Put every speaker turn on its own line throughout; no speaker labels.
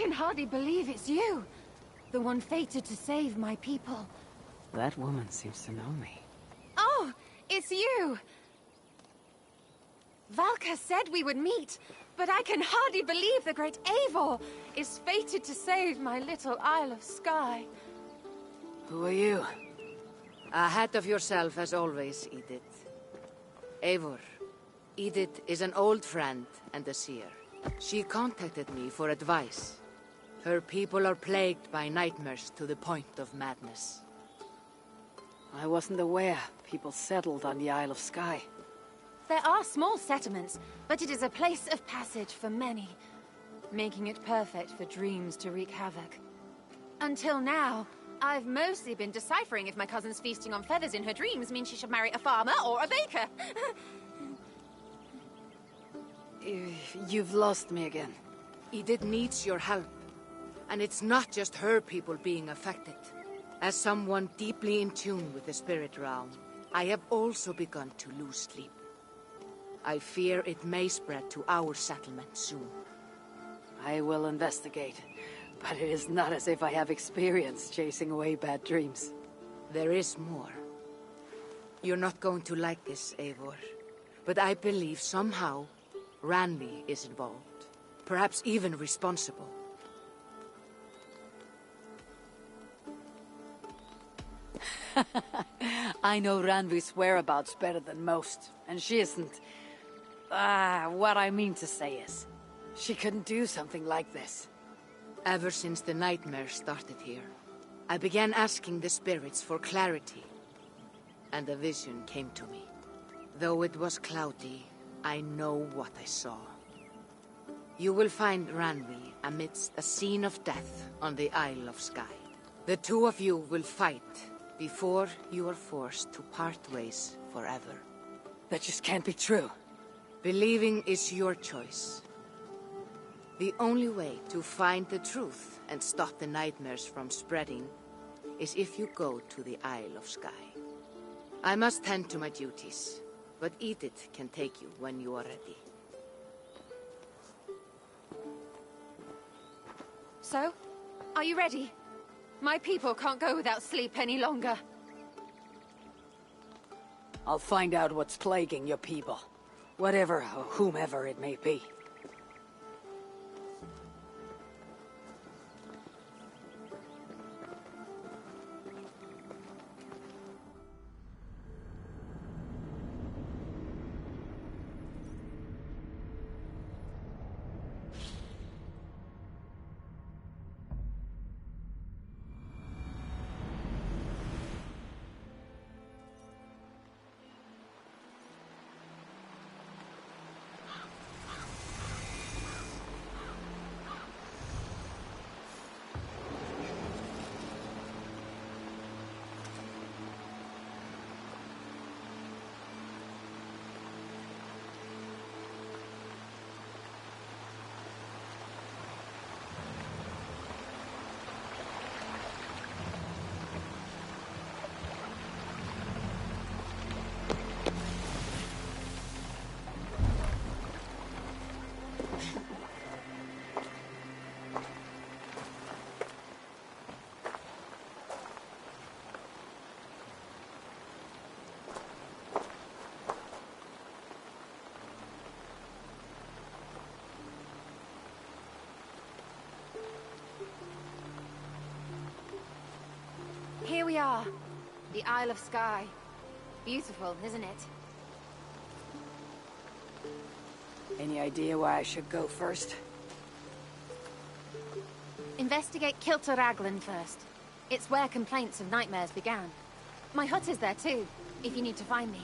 can hardly believe it's you. The one fated to save my people.
That woman seems to know me.
Oh, it's you! Valka said we would meet, but I can hardly believe the great Eivor is fated to save my little Isle of Skye.
Who are you?
Ahead of yourself as always, Edith. Eivor. Edith is an old friend and a seer. She contacted me for advice. Her people are plagued by nightmares to the point of madness.
I wasn't aware people settled on the Isle of Skye.
There are small settlements, but it is a place of passage for many, making it perfect for dreams to wreak havoc. Until now, I've mostly been deciphering if my cousin's feasting on feathers in her dreams means she should marry a farmer or a baker.
You've lost me again.
Edith needs your help. And it's not just her people being affected. As someone deeply in tune with the spirit realm, I have also begun to lose sleep. I fear it may spread to our settlement soon.
I will investigate, but it is not as if I have experience chasing away bad dreams.
There is more. You're not going to like this, Eivor, but I believe somehow Randvi is involved. Perhaps even responsible.
I know Randvi's whereabouts better than most, and she isn't... what I mean to say is, she couldn't do something like this.
Ever since the nightmare started here, I began asking the spirits for clarity, and a vision came to me. Though it was cloudy, I know what I saw. You will find Randvi amidst a scene of death on the Isle of Skye. The two of you will fight before you are forced to part ways forever.
That just can't be true.
Believing is your choice. The only way to find the truth and stop the nightmares from spreading is if you go to the Isle of Skye. I must tend to my duties, but Edith can take you when you are ready.
So, are you ready? My people can't go without sleep any longer.
I'll find out what's plaguing your people. Whatever or whomever it may be.
Here we are, the Isle of Skye. Beautiful, isn't it?
Any idea where I should go first?
Investigate Kilter Raglan first. It's where complaints of nightmares began. My hut is there too, if you need to find me.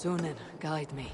Sunan, guide me.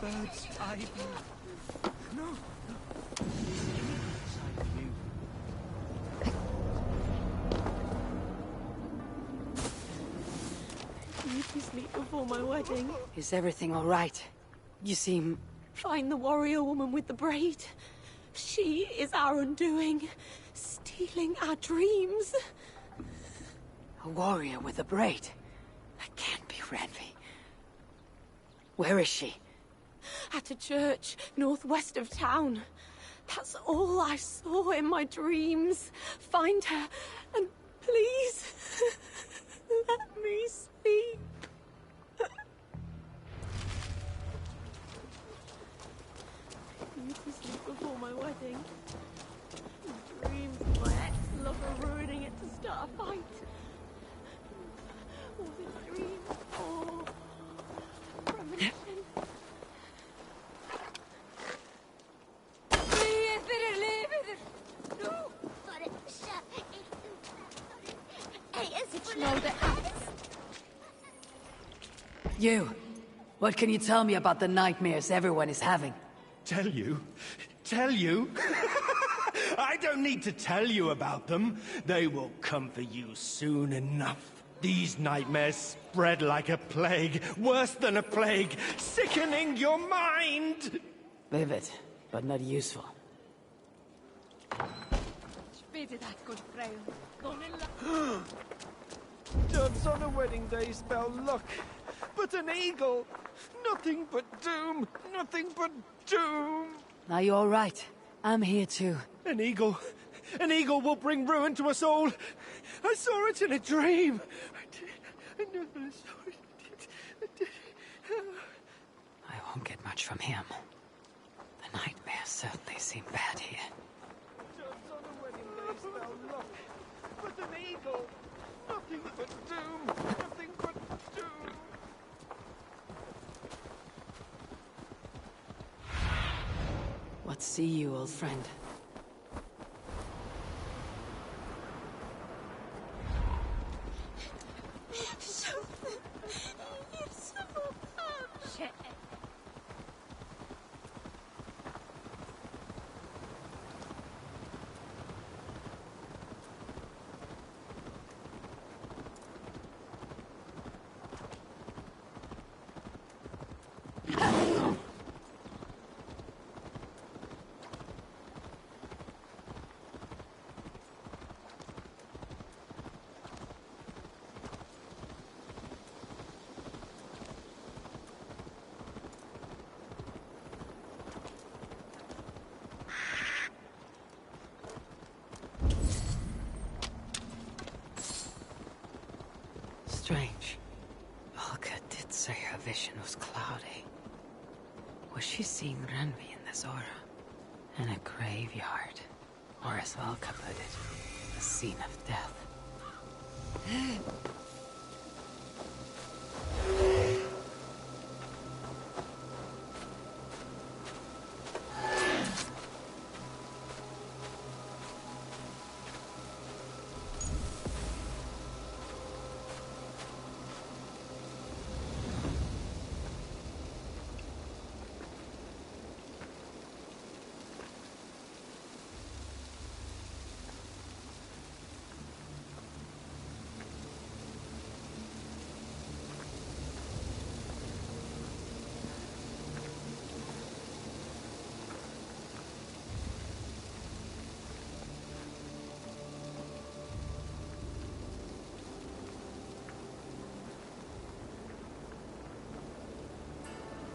Bird's eye view. No.
Need to sleep before my wedding.
Is everything all right? You seem...
Find the warrior woman with the braid. She is our undoing, stealing our dreams.
A warrior with a braid? That can't be Ranvi. Where is she?
At a church northwest of town. That's all I saw in my dreams. Find her, and please, let me speak. I need to sleep before my wedding. My dreams of my ex-lover ruining it to start a fight. Was it a dream or premonition?
You! What can you tell me about the nightmares everyone is having?
Tell you? Tell you? I don't need to tell you about them. They will come for you soon enough. These nightmares spread like a plague, worse than a plague, sickening your mind!
Vivid, but not useful.
Doves on a wedding day spell luck, but an eagle, nothing but doom, nothing but doom.
Now you're all right. I'm here too.
An eagle will bring ruin to us all. I saw it in a dream. I never saw it. I did.
I won't get much from him. The nightmares certainly seem bad here.
Doves on a wedding day spell luck, but an eagle, nothing but doom, nothing but doom.
What see you, old friend?
vision was cloudy. Was she seeing Randvi in this aura? In a graveyard, or as Valka put it, a scene of death.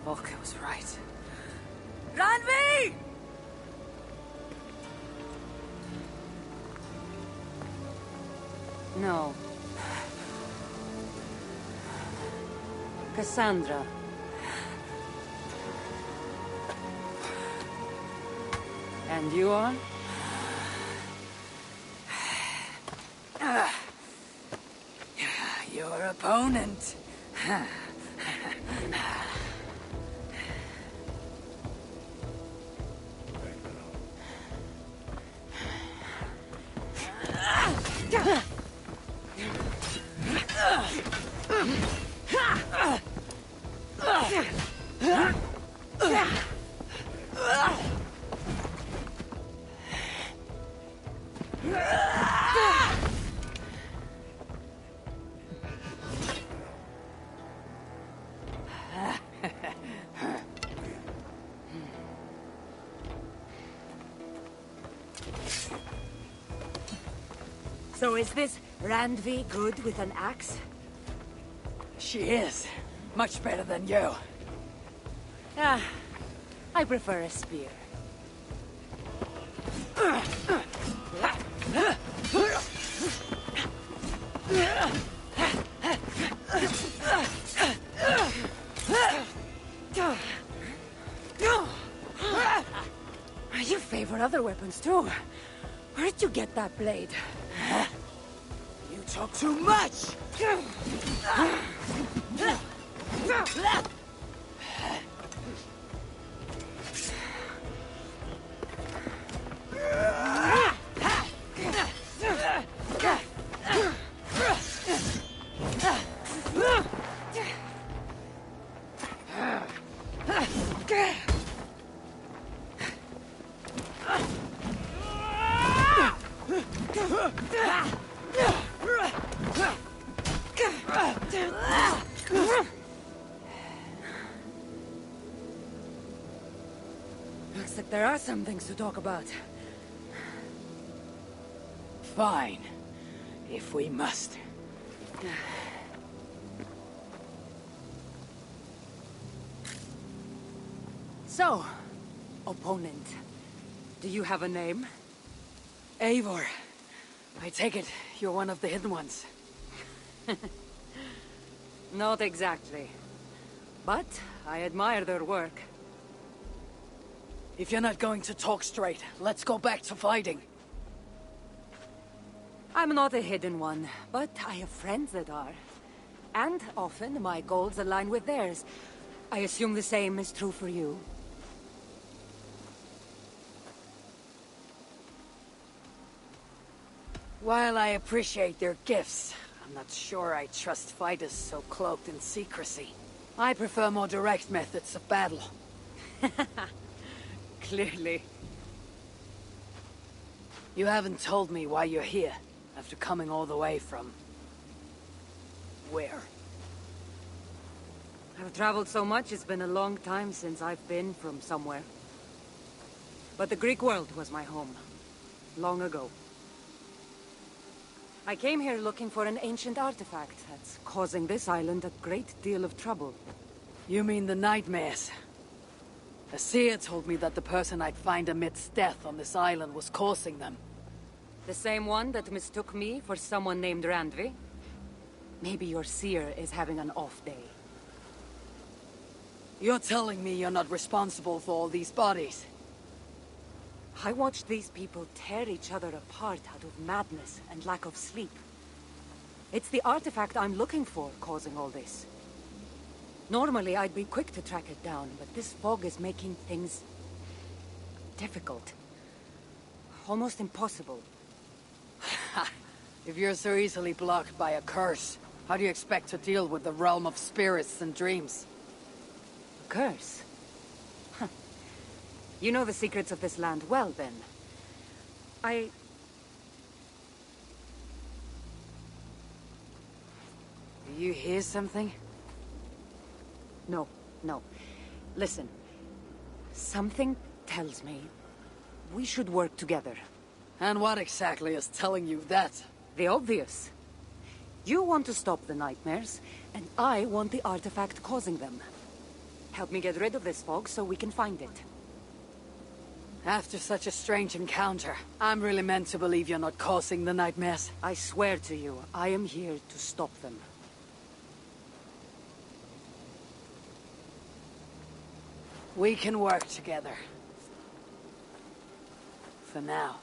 Volker was right. Randvi!
No. Kassandra. And you are?
Your opponent.
So is this Randvi good with an axe?
She is. Much better than you.
Ah, I prefer a spear. You favor other weapons too. Where did you get that blade?
You talk too much!
Looks like there are some things to talk about.
Fine. If we must.
So, opponent, do you have a name?
Eivor. I take it you're one of the hidden ones.
Not exactly. But I admire their work.
If you're not going to talk straight, let's go back to fighting.
I'm not a hidden one, but I have friends that are. And often my goals align with theirs. I assume the same is true for you.
While I appreciate their gifts, I'm not sure I trust fighters so cloaked in secrecy. I prefer more direct methods of battle.
Clearly.
You haven't told me why you're here, after coming all the way from... where?
I've traveled so much, it's been a long time since I've been from somewhere. But the Greek world was my home. Long ago. I came here looking for an ancient artifact that's causing this island a great deal of trouble.
You mean the nightmares? A seer told me that the person I'd find amidst death on this island was causing them.
The same one that mistook me for someone named Randvi? Maybe your seer is having an off day. You're telling me you're not responsible for all these bodies?
I watched these people tear each other apart out of madness and lack of sleep. It's the artifact I'm looking for causing all this. Normally, I'd be quick to track it down, but this fog is making things difficult. Almost impossible.
If you're so easily blocked by a curse, how do you expect to deal with the realm of spirits and dreams?
A curse? Huh. You know the secrets of this land well, then.
Do you hear something?
No. Listen. Something tells me we should work together.
And what exactly is telling you that?
The obvious. You want to stop the nightmares, and I want the artifact causing them. Help me get rid of this fog so we can find it.
After such a strange encounter, I'm really meant to believe you're not causing the nightmares.
I swear to you, I am here to stop them.
We can work together. For now.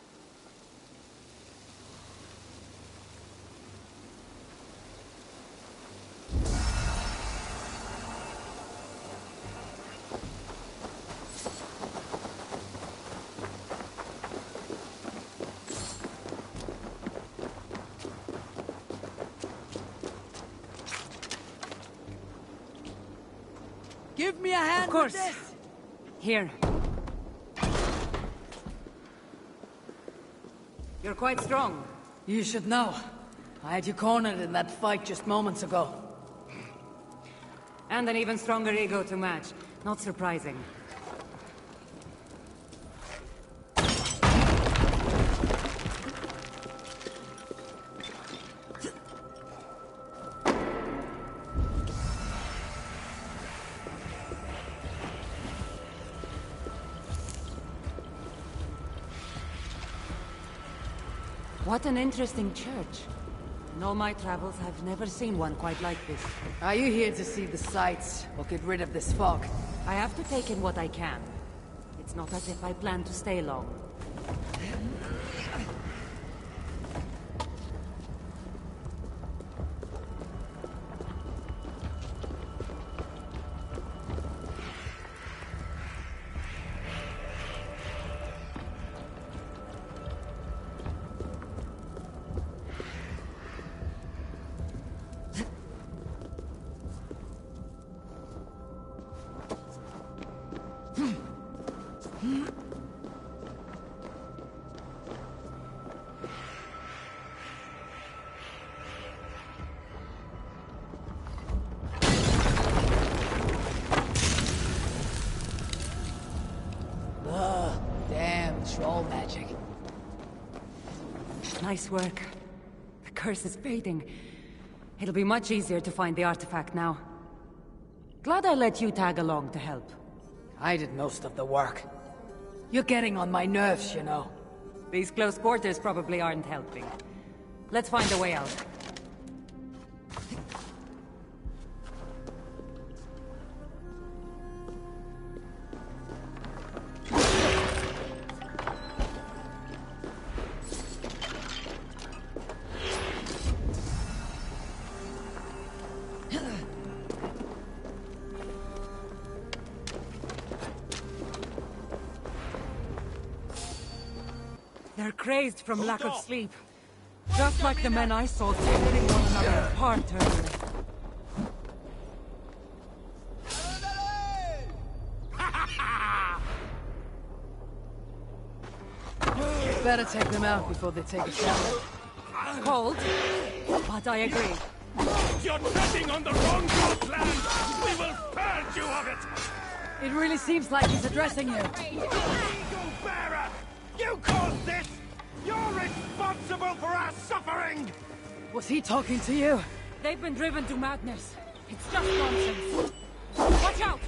Give me a hand
Of course.
with this!
Here. You're quite strong.
You should know. I had you cornered in that fight just moments ago.
And an even stronger ego to match. Not surprising. What an interesting church. In all my travels, I've never seen one quite like this.
Are you here to see the sights, or get rid of this fog?
I have to take in what I can. It's not as if I plan to stay long.
Troll magic.
Nice work. The curse is fading. It'll be much easier to find the artifact now. Glad I let you tag along to help.
I did most of the work. You're getting on my nerves, you know.
These close quarters probably aren't helping. Let's find a way out. They're crazed from lack of sleep. Just like the men I saw tearing one another apart earlier.
Better take them out before they take a shower.
Cold, but I agree.
You're treading on the wrong god's land! We will purge you of it!
It really seems like he's addressing you.
Eagle bearer! You caused this! You're responsible for our suffering!
Was he talking to you?
They've been driven to madness. It's just nonsense. Watch out!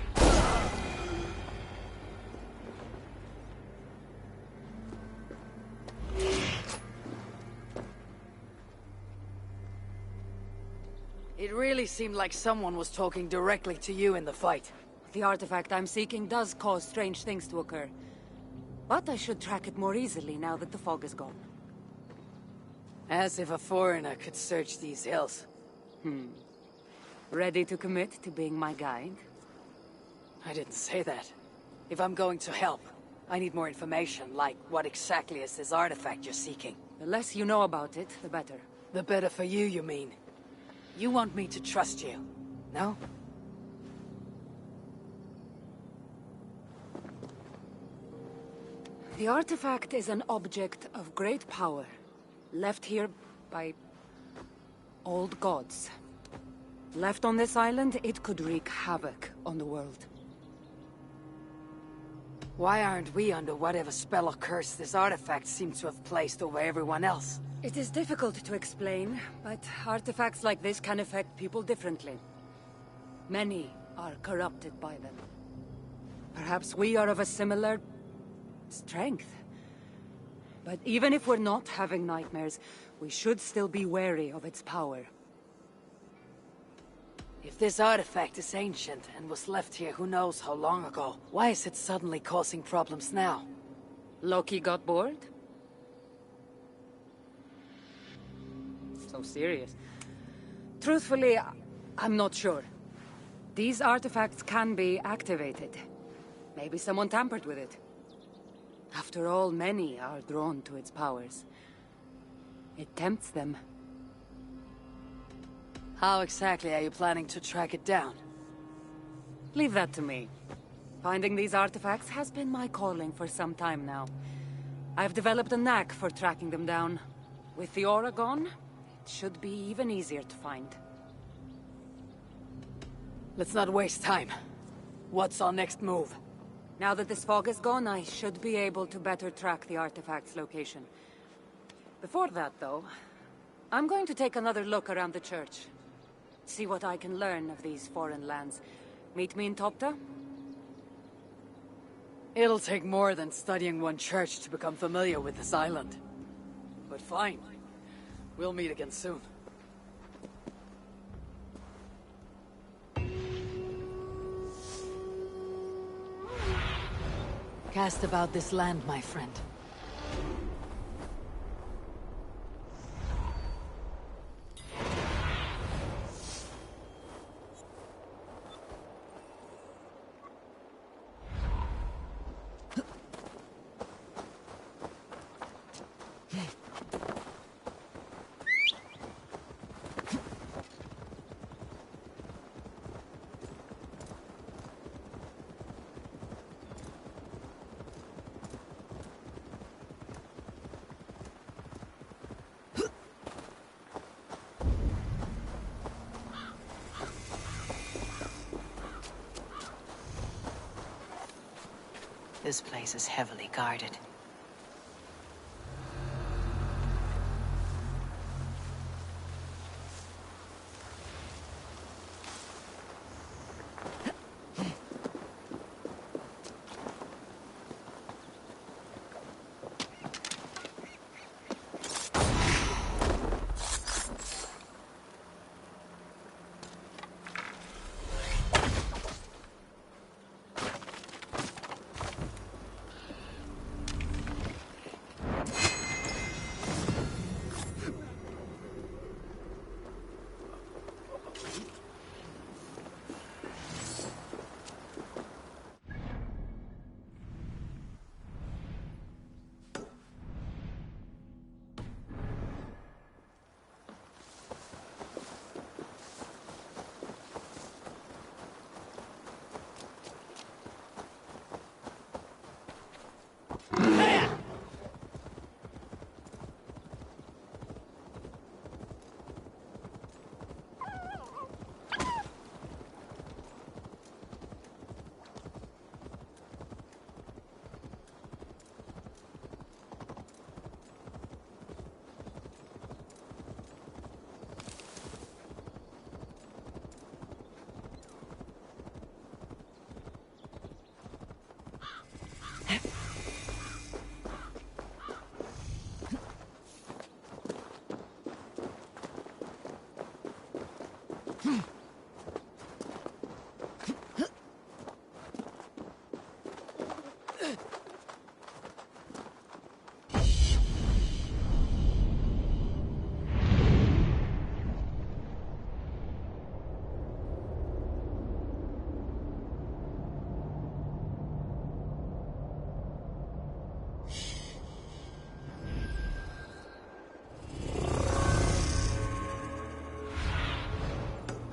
It really seemed like someone was talking directly to you in the fight.
The artifact I'm seeking does cause strange things to occur. But I should track it more easily now that the fog is gone.
As if a foreigner could search these hills.
Ready to commit to being my guide?
I didn't say that. If I'm going to help, I need more information, like what exactly is this artifact you're seeking?
The less you know about it, the better.
The better for you, you mean? You want me to trust you, no?
The artifact is an object of great power, left here by old gods. Left on this island, it could wreak havoc on the world.
Why aren't we under whatever spell or curse this artifact seems to have placed over everyone else?
It is difficult to explain, but artifacts like this can affect people differently. Many are corrupted by them. Perhaps we are of a similar strength. But even if we're not having nightmares, we should still be wary of its power.
If this artifact is ancient and was left here who knows how long ago, why is it suddenly causing problems now?
Loki got bored? So serious. Truthfully, I'm not sure. These artifacts can be activated. Maybe someone tampered with it. After all, many are drawn to its powers. It tempts them.
How exactly are you planning to track it down?
Leave that to me. Finding these artifacts has been my calling for some time now. I've developed a knack for tracking them down. With the aura gone, it should be even easier to find.
Let's not waste time. What's our next move?
Now that this fog is gone, I should be able to better track the artifact's location. Before that, though, I'm going to take another look around the church. See what I can learn of these foreign lands. Meet me in Topta?
It'll take more than studying one church to become familiar with this island. But fine. We'll meet again soon. Cast about this land, my friend.
This place is heavily guarded.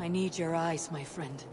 I need your eyes, my friend.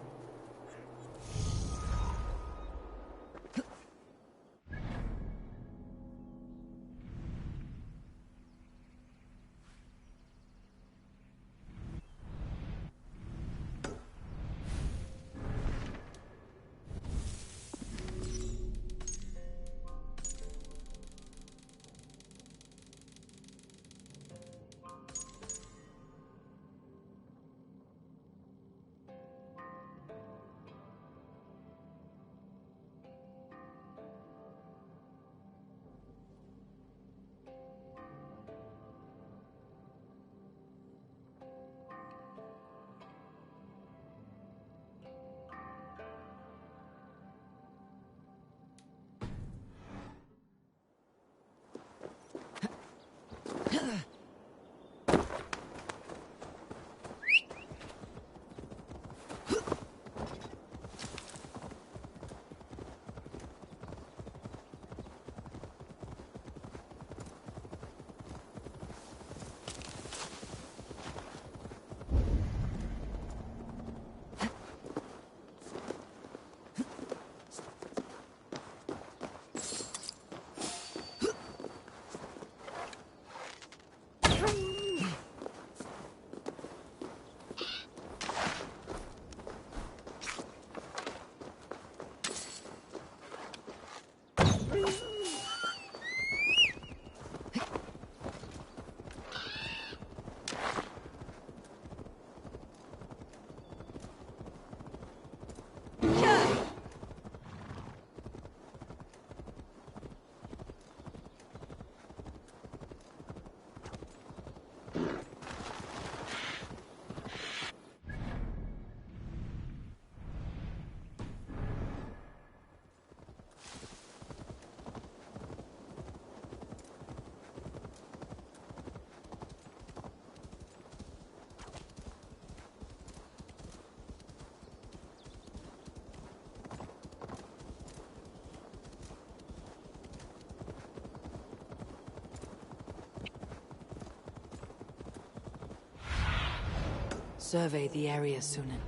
Survey the area, Sunan.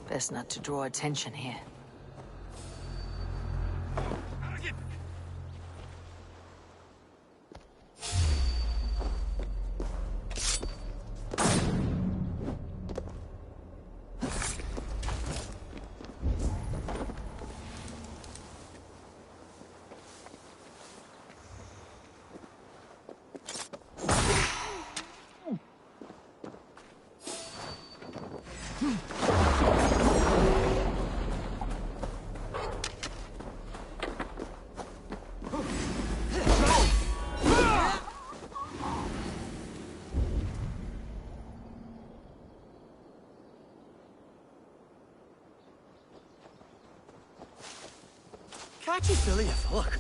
Best not to draw attention here.
Catch it, Billy. Look.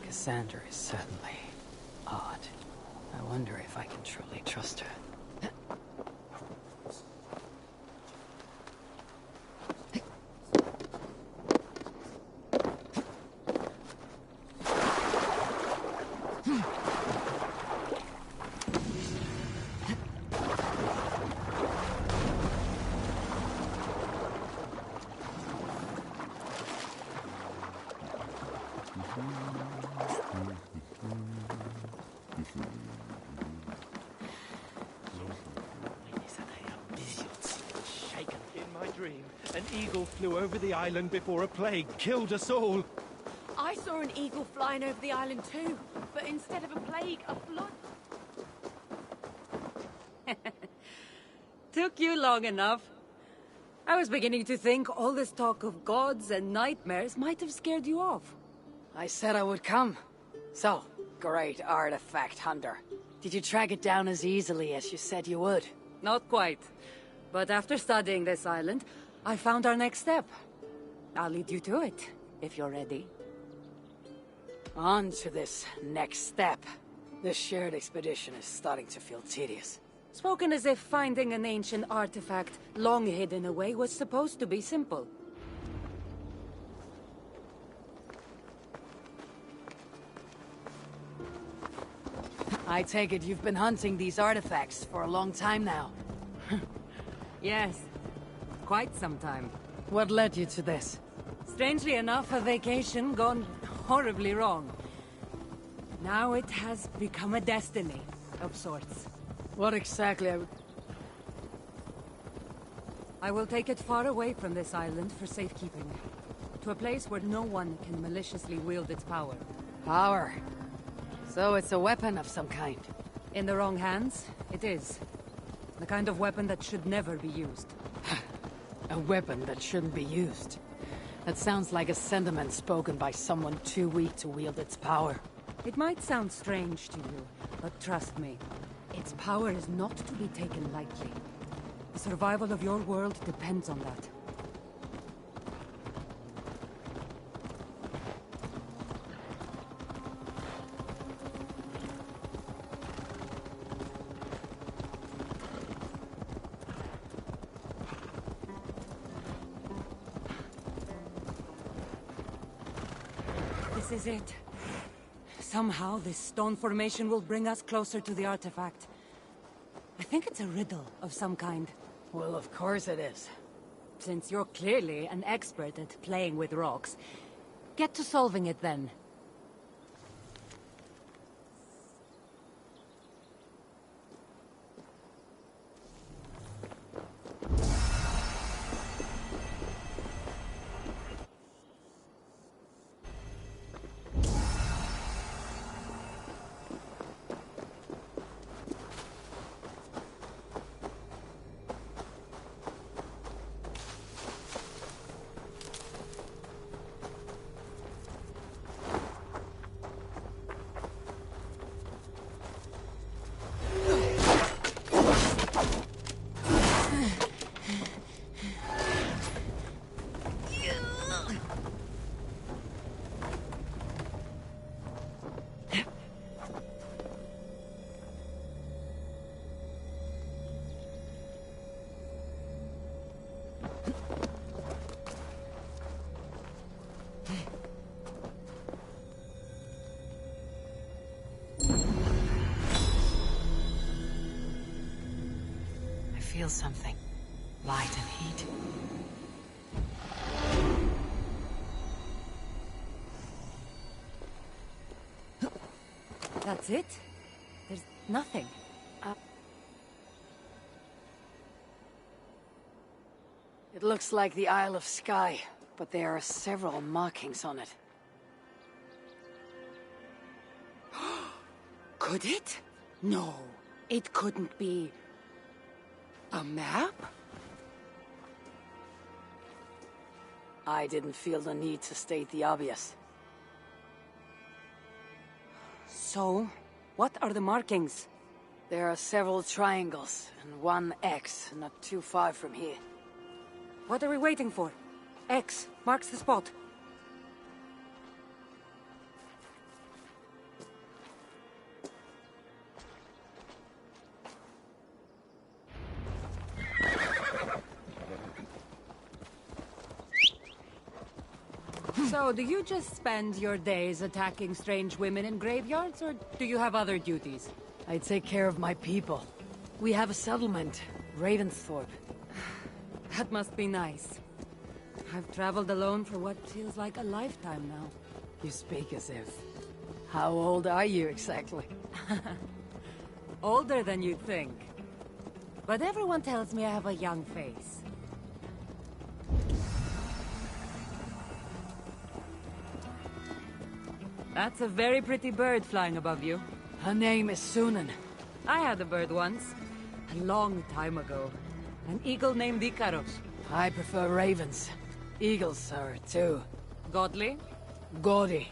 Kassandra is certainly odd. I wonder if I can truly trust her.
In my dream, an eagle flew over the island before a plague killed us all.
I saw an eagle flying over the island too, but instead of a plague, a flood.
Took you long enough. I was beginning to think all this talk of gods and nightmares might have scared you off.
I said I would come. So, great artifact hunter. Did you track it down as easily as you said you would?
Not quite. But after studying this island, I found our next step. I'll lead you to it, if you're ready.
On to this next step. This shared expedition is starting to feel tedious.
Spoken as if finding an ancient artifact long hidden away was supposed to be simple.
I take it you've been hunting these artifacts for a long time now.
Yes, quite some time.
What led you to this?
Strangely enough, a vacation gone horribly wrong. Now it has become a destiny of sorts.
What exactly
I will take it far away from this island for safekeeping. To a place where no one can maliciously wield its power.
Power. So it's a weapon of some kind.
In the wrong hands, it is. The kind of weapon that should never be used.
A weapon that shouldn't be used. That sounds like a sentiment spoken by someone too weak to wield its power.
It might sound strange to you, but trust me, its power is not to be taken lightly. The survival of your world depends on that. This is it. Somehow, this stone formation will bring us closer to the artifact. I think it's a riddle of some kind.
Well, of course it is.
Since you're clearly an expert at playing with rocks, get to solving it then.
Feel something. Light and heat.
That's it? There's nothing.
It looks like the Isle of Skye, but there are several markings on it.
Could it? No, it couldn't be. A map?
I didn't feel the need to state the obvious.
So, what are the markings?
There are several triangles, and one X, not too far from here.
What are we waiting for? X marks the spot.
So, do you just spend your days attacking strange women in graveyards, or do you have other duties?
I take care of my people. We have a settlement, Ravensthorpe.
That must be nice. I've traveled alone for what feels like a lifetime now.
You speak as if. How old are you exactly?
Older than you'd think. But everyone tells me I have a young face. That's a very pretty bird flying above you.
Her name is Sunan.
I had a bird once. A long time ago. An eagle named Ikaros.
I prefer ravens. Eagles are too.
Godly?
Gaudy.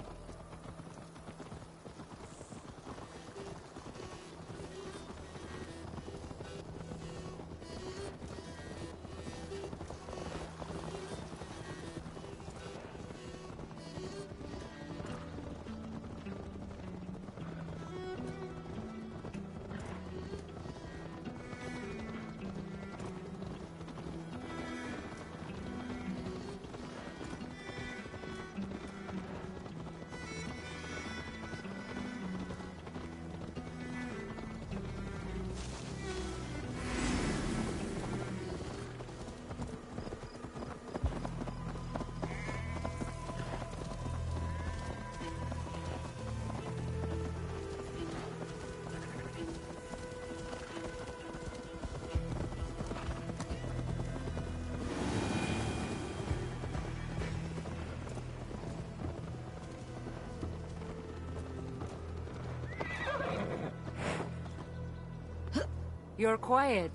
You're quiet.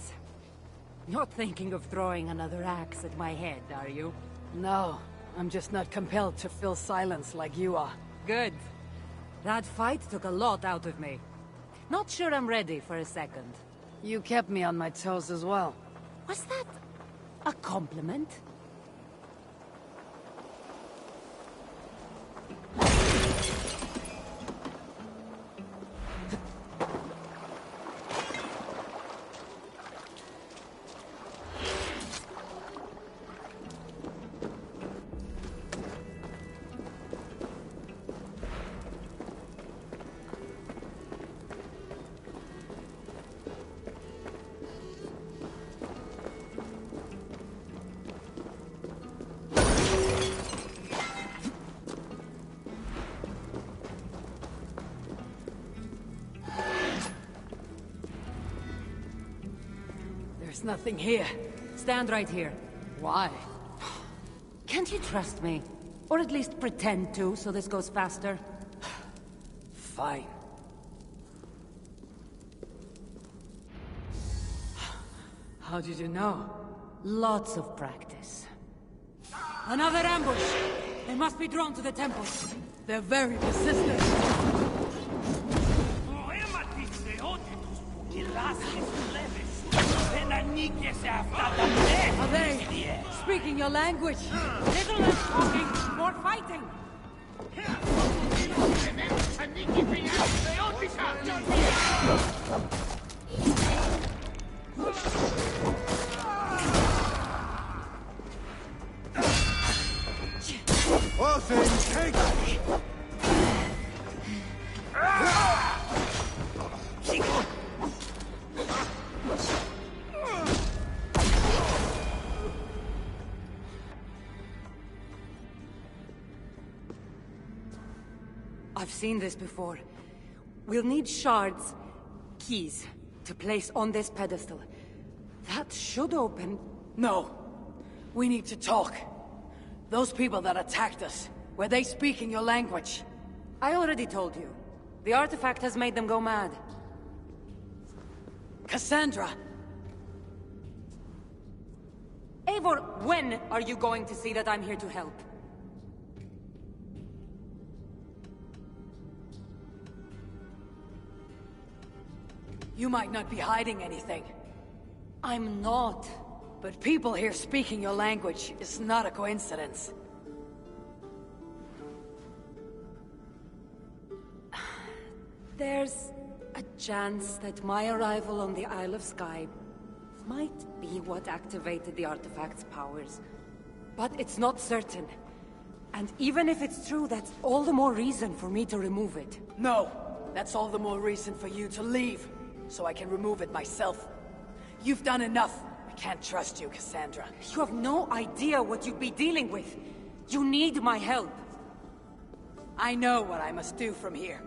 Not thinking of throwing another axe at my head, are you?
No, I'm just not compelled to fill silence like you are.
Good. That fight took a lot out of me. Not sure I'm ready for a second.
You kept me on my toes as well.
Was that a compliment?
There's nothing here.
Stand right here.
Why?
Can't you trust me? Or at least pretend to, so this goes faster?
Fine. How did you know?
Lots of practice. Another ambush! They must be drawn to the temple.
They're very persistent. Are they speaking your language?
Little less talking, more fighting! I've seen this before. We'll need shards, keys, to place on this pedestal. That should open...
No. We need to talk. Those people that attacked us, were they speaking your language?
I already told you. The artifact has made them go mad.
Kassandra!
Eivor
Eivor, when are you going to see that I'm here to help?
You might not be hiding anything,
I'm not.
but people here speaking your language is not a coincidence.
There's a chance that my arrival on the Isle of Skye might be what activated the artifact's powers. But it's not certain. And even if it's true, that's all the more reason for me to remove it.
No, that's all the more reason for you to leave, so I can remove it myself. You've done enough. I can't trust you, Kassandra.
You have no idea what you'd be dealing with. You need my help.
I know what I must do from here.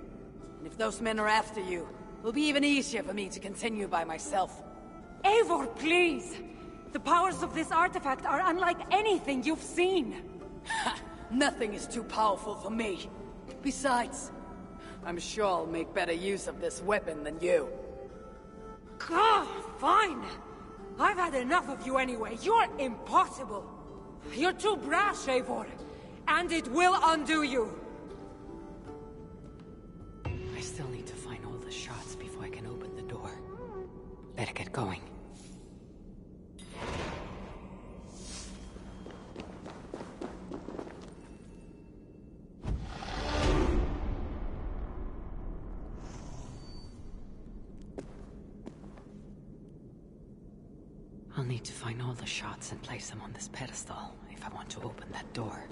And if those men are after you, it'll be even easier for me to continue by myself.
Eivor, please! The powers of this artifact are unlike anything you've seen.
Nothing is too powerful for me. Besides, I'm sure I'll make better use of this weapon than you.
Fine! I've had enough of you anyway. You're impossible. You're too brash, Eivor. And it will undo you.
I still need to find all the shots before I can open the door. Better get going. I'll need to find all the shots and place them on this pedestal if I want to open that door.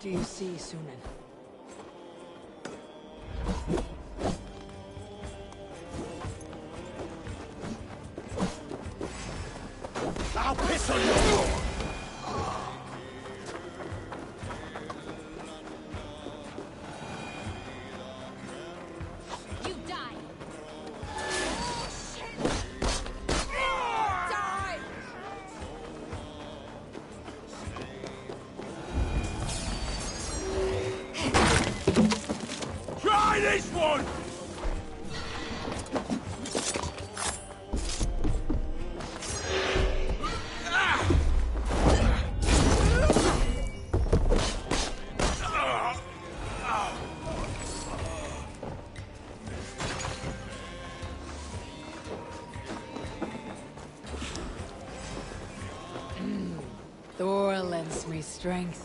do you see, Sunan?
I'll piss on your floor!
You die!
Try this one!
Thor lends me strength.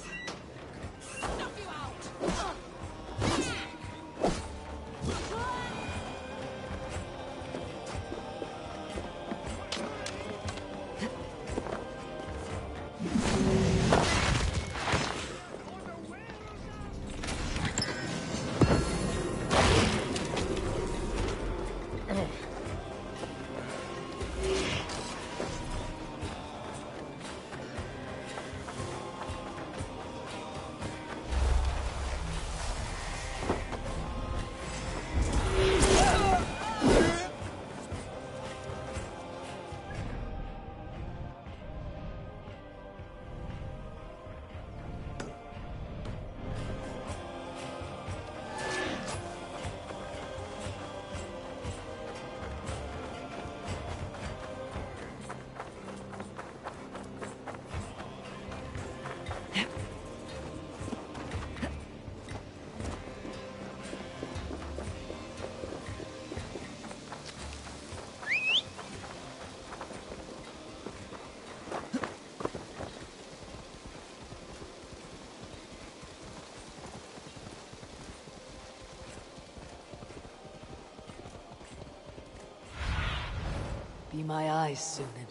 Be my eyes, Sunan.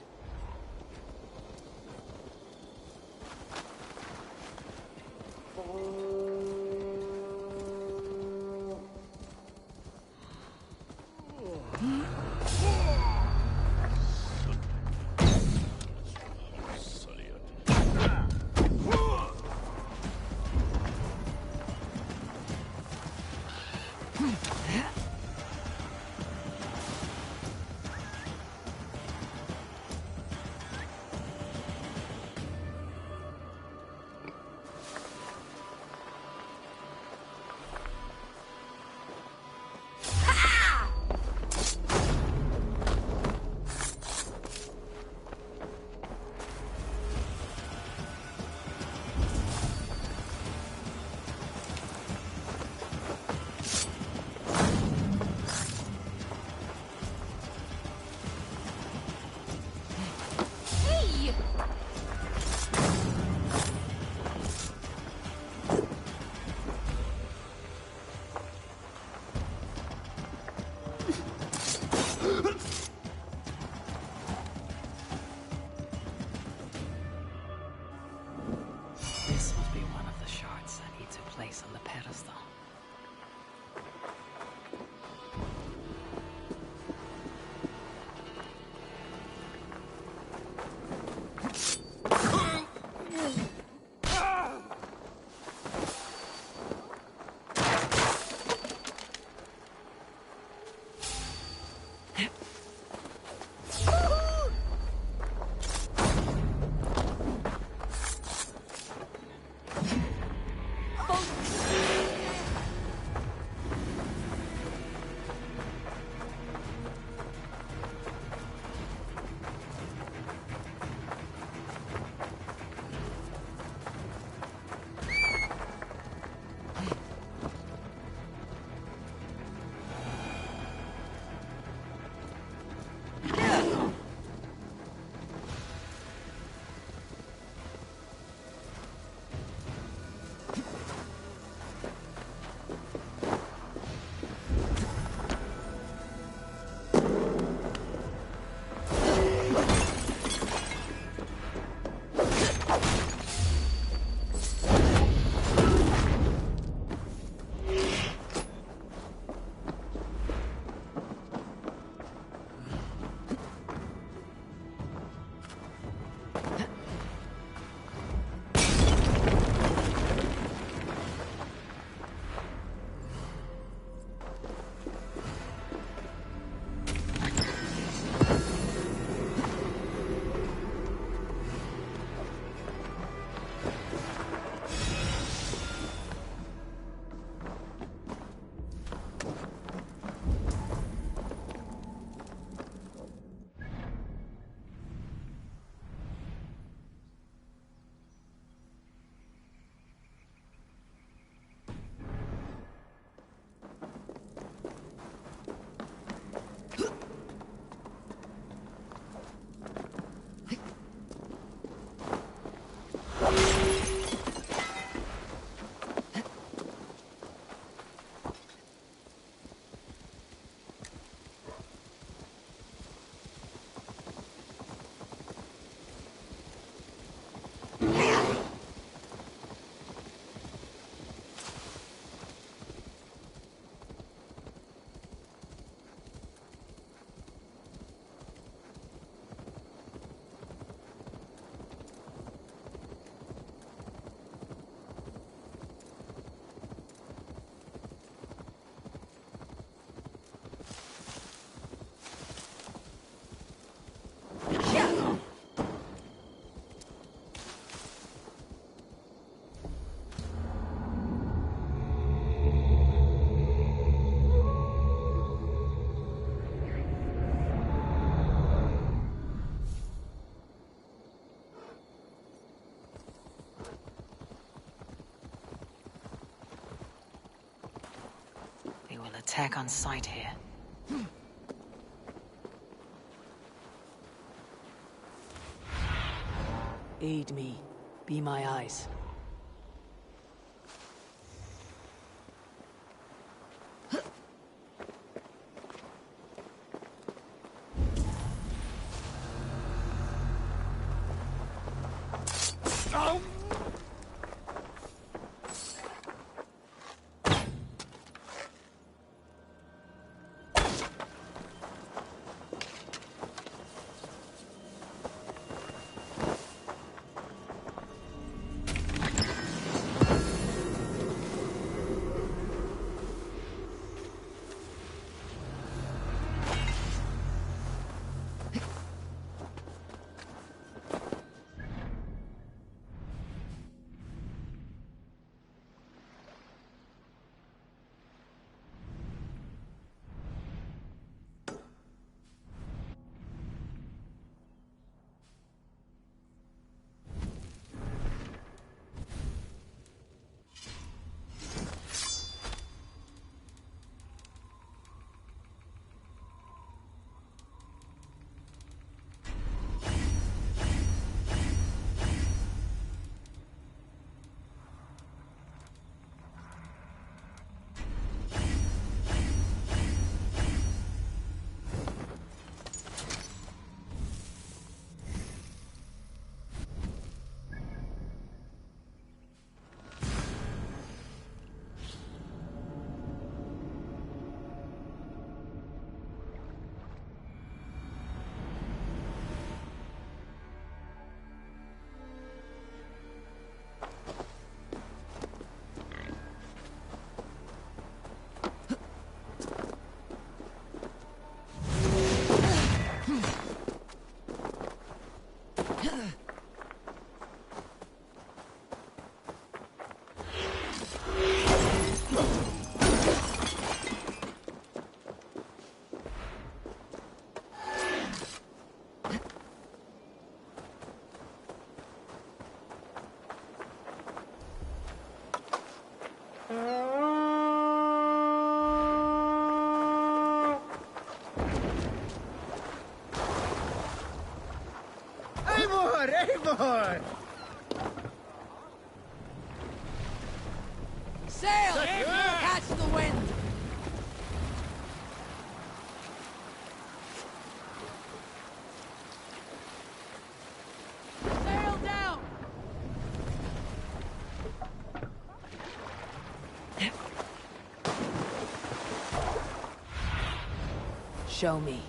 This must be one of the shards I need to place on the pedestal.
attack on sight here. Aid me. Be my eyes.
Eivor!
Sail! Catch the wind! Sail down!
Show me.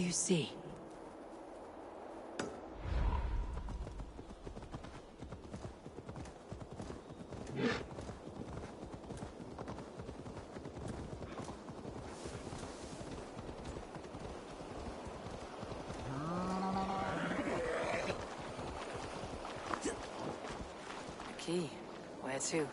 do you see?
A key. Where to?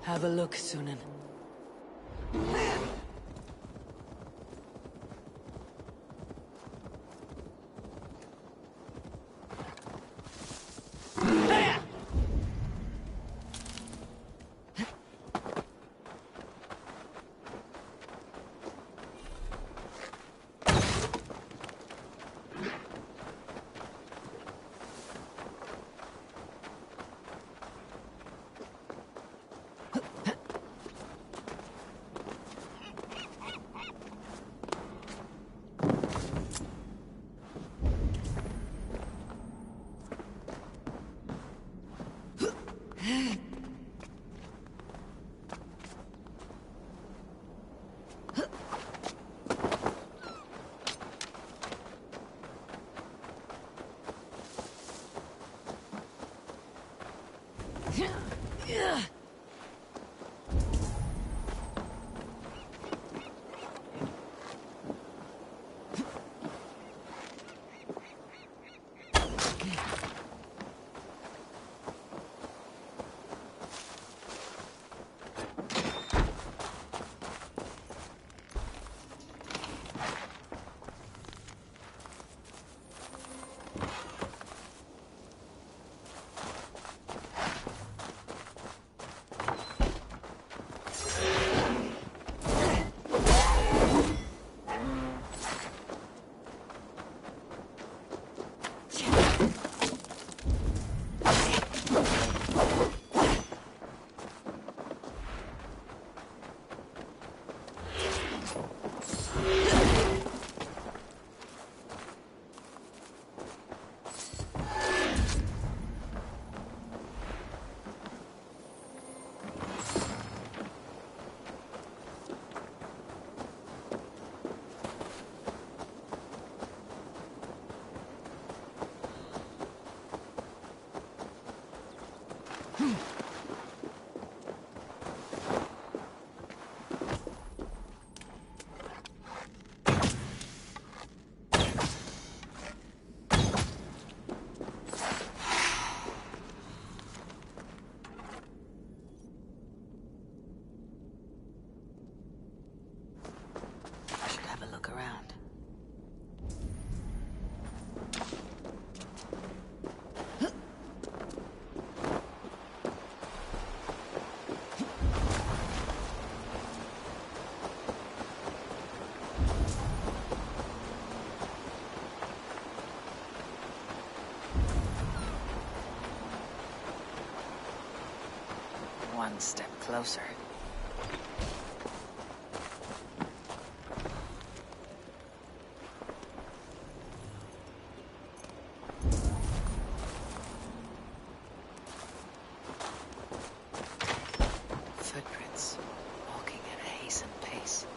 Have a look, Sunan.
One step closer. Footprints, walking at a hastened pace.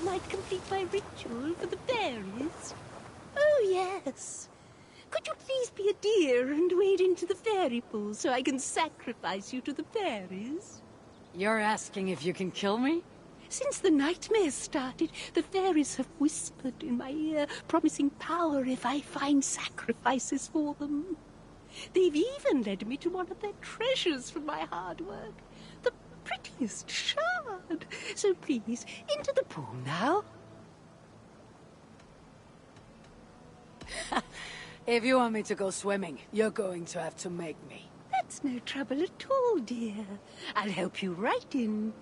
might complete my ritual for the fairies? Oh, yes. Could you please be a dear and wade into the fairy pool so I can sacrifice you to the fairies?
You're asking if you can kill me?
Since the nightmare started, the fairies have whispered in my ear, promising power if I find sacrifices for them. They've even led me to one of their treasures from my hard work. The prettiest shard. So please, into the pool now.
If you want me to go swimming, you're going to have to make me.
That's no trouble at all, dear. I'll help you right in.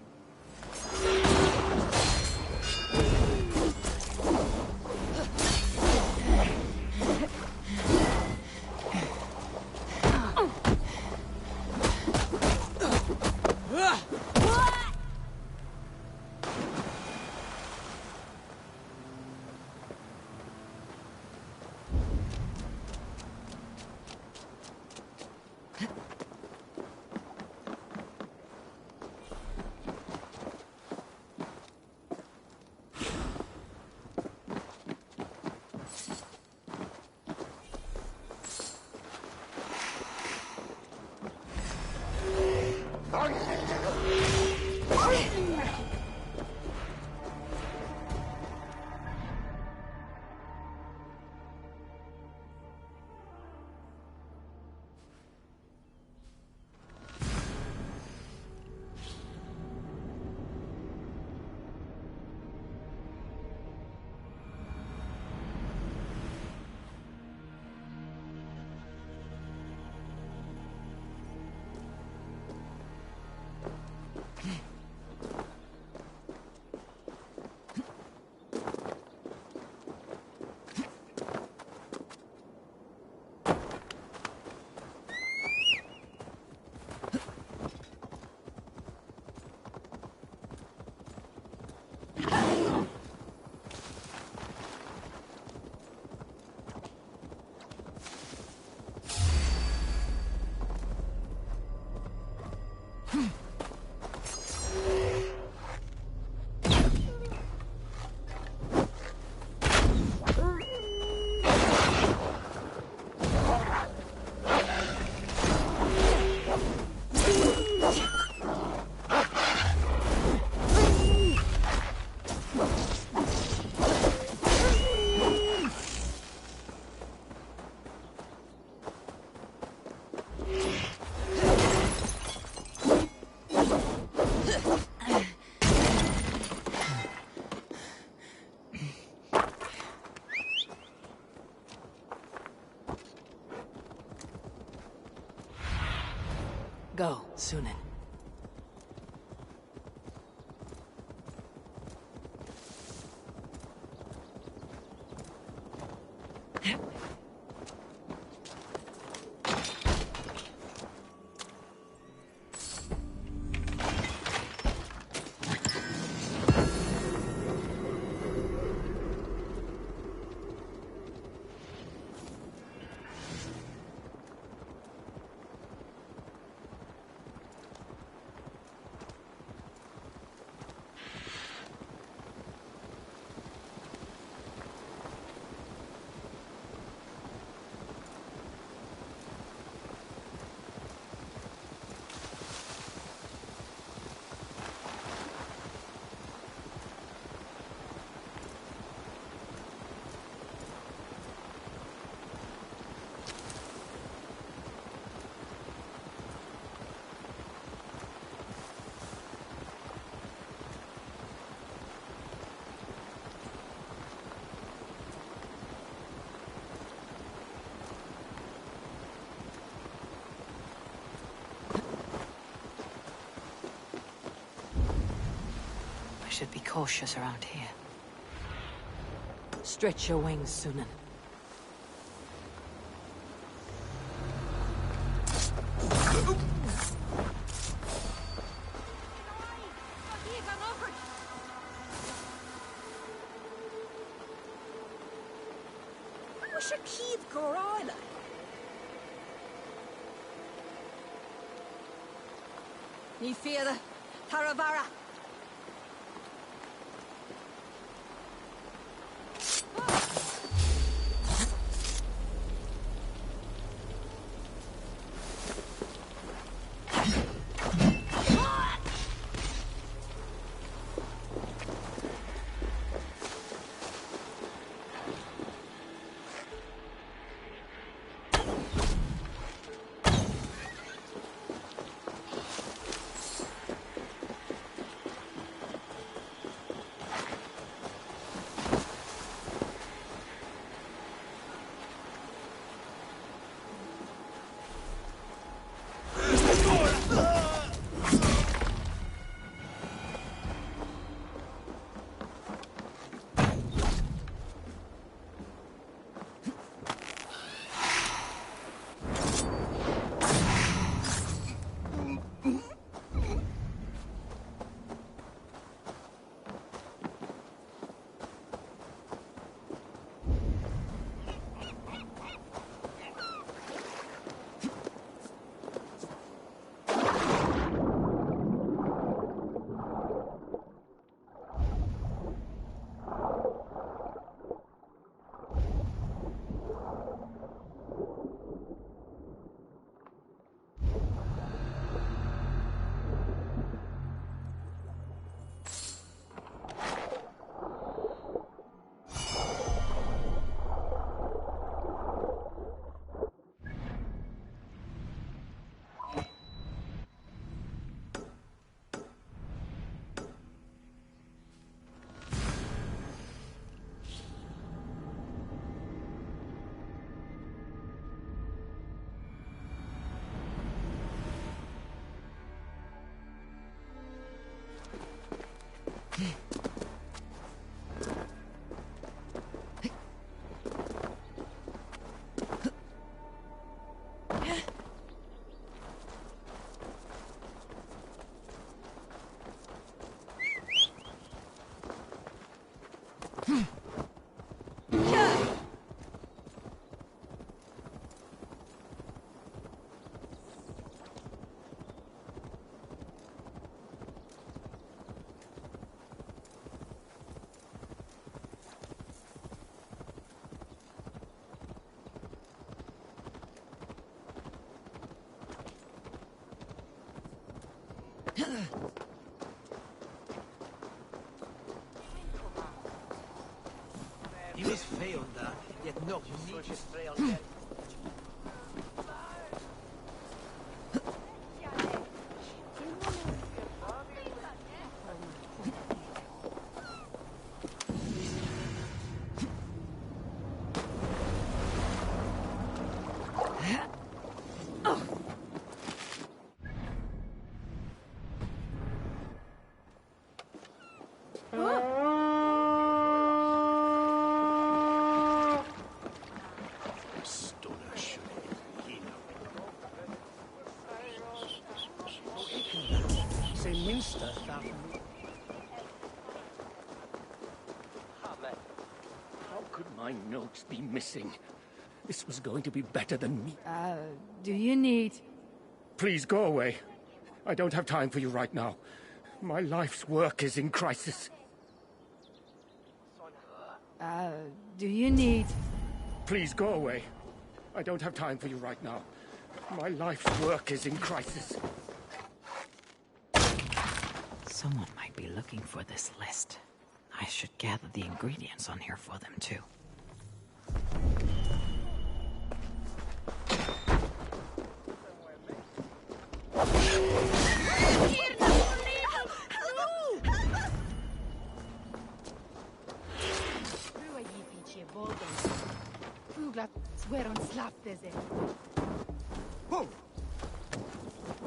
Go, Sunan. Should be cautious around here. Stretch your wings, Sunan.
Ni fear the Taravara.
How could my notes be missing? This was going to be better than me.
Do you need...
Please go away. I don't have time for you right now. My life's work is in crisis.
Do you need...
Please go away. I don't have time for you right now. My life's work is in crisis.
Someone might be looking for this list. I should gather the ingredients on here for them, too.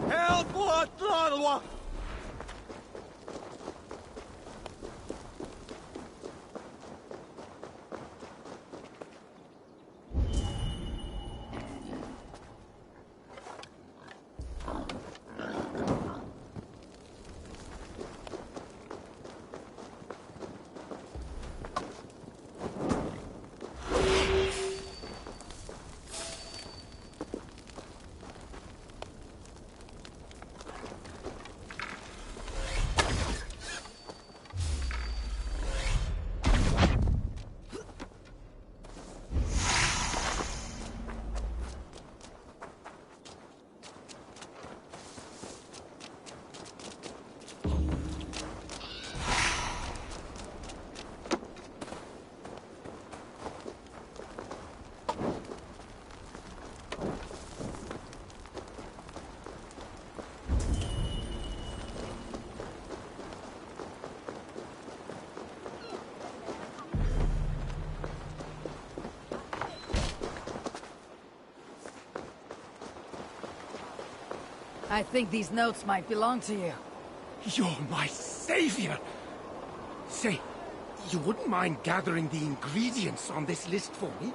Help! What?
I think these notes might belong to you.
You're my savior! Say, you wouldn't mind gathering the ingredients on this list for me?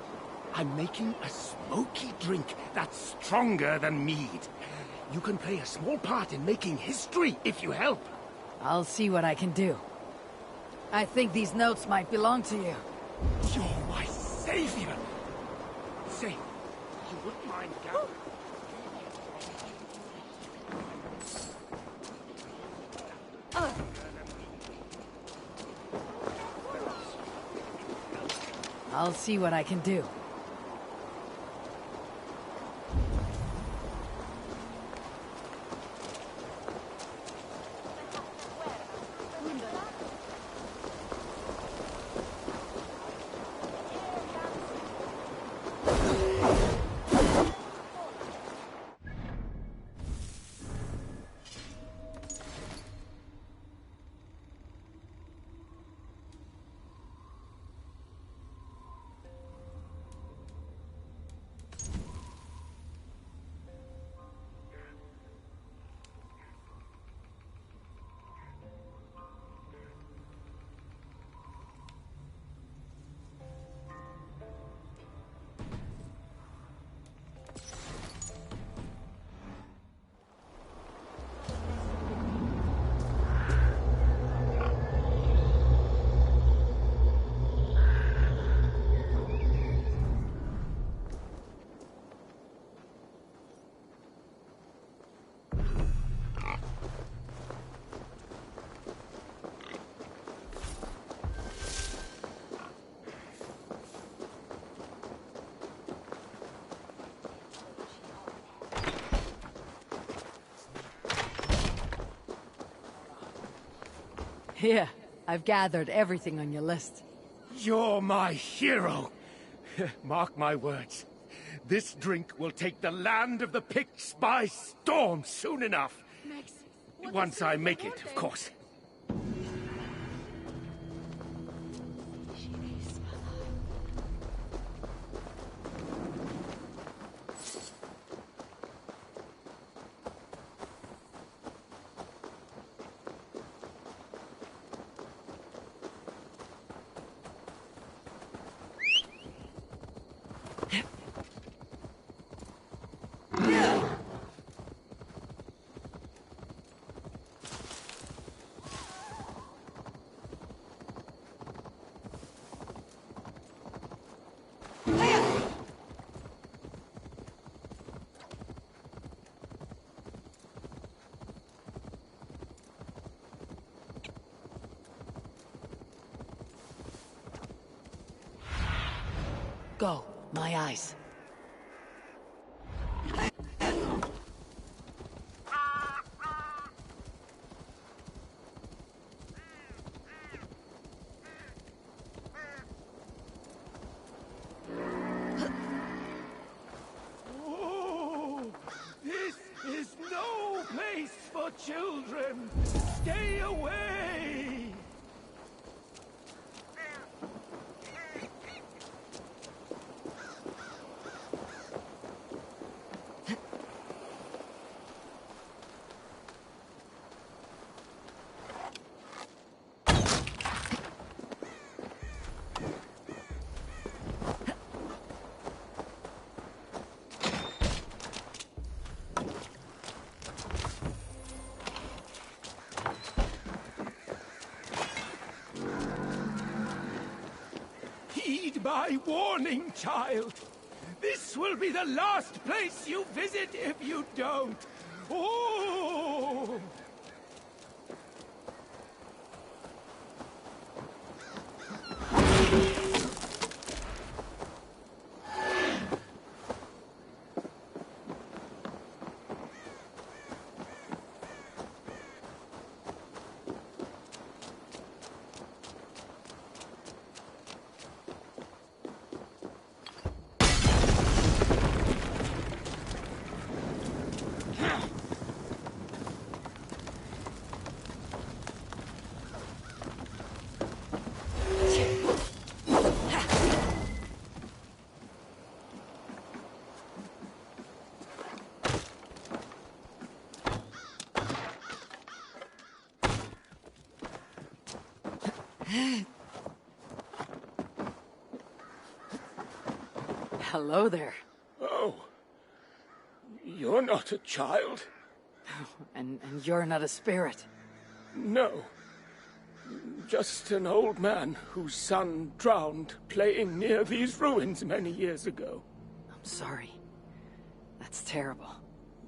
I'm making a smoky drink that's stronger than mead. You can play a small part in making history if you help.
I'll see what I can do. I think these notes might belong to you.
You're my savior! Say, you wouldn't mind gathering...
I'll see what I can do. Here, I've gathered everything on your list.
You're my hero. Mark my words. This drink will take the land of the Picts by storm soon enough. Once I make it, of course.
Go, my eyes.
Oh, this is no place for children. Stay away. Heed my warning, child. This will be the last place you visit if you don't. Oh!
Hello there.
Oh. You're not a child.
And you're not a spirit.
No. Just an old man whose son drowned playing near these ruins many years ago.
I'm sorry. That's terrible.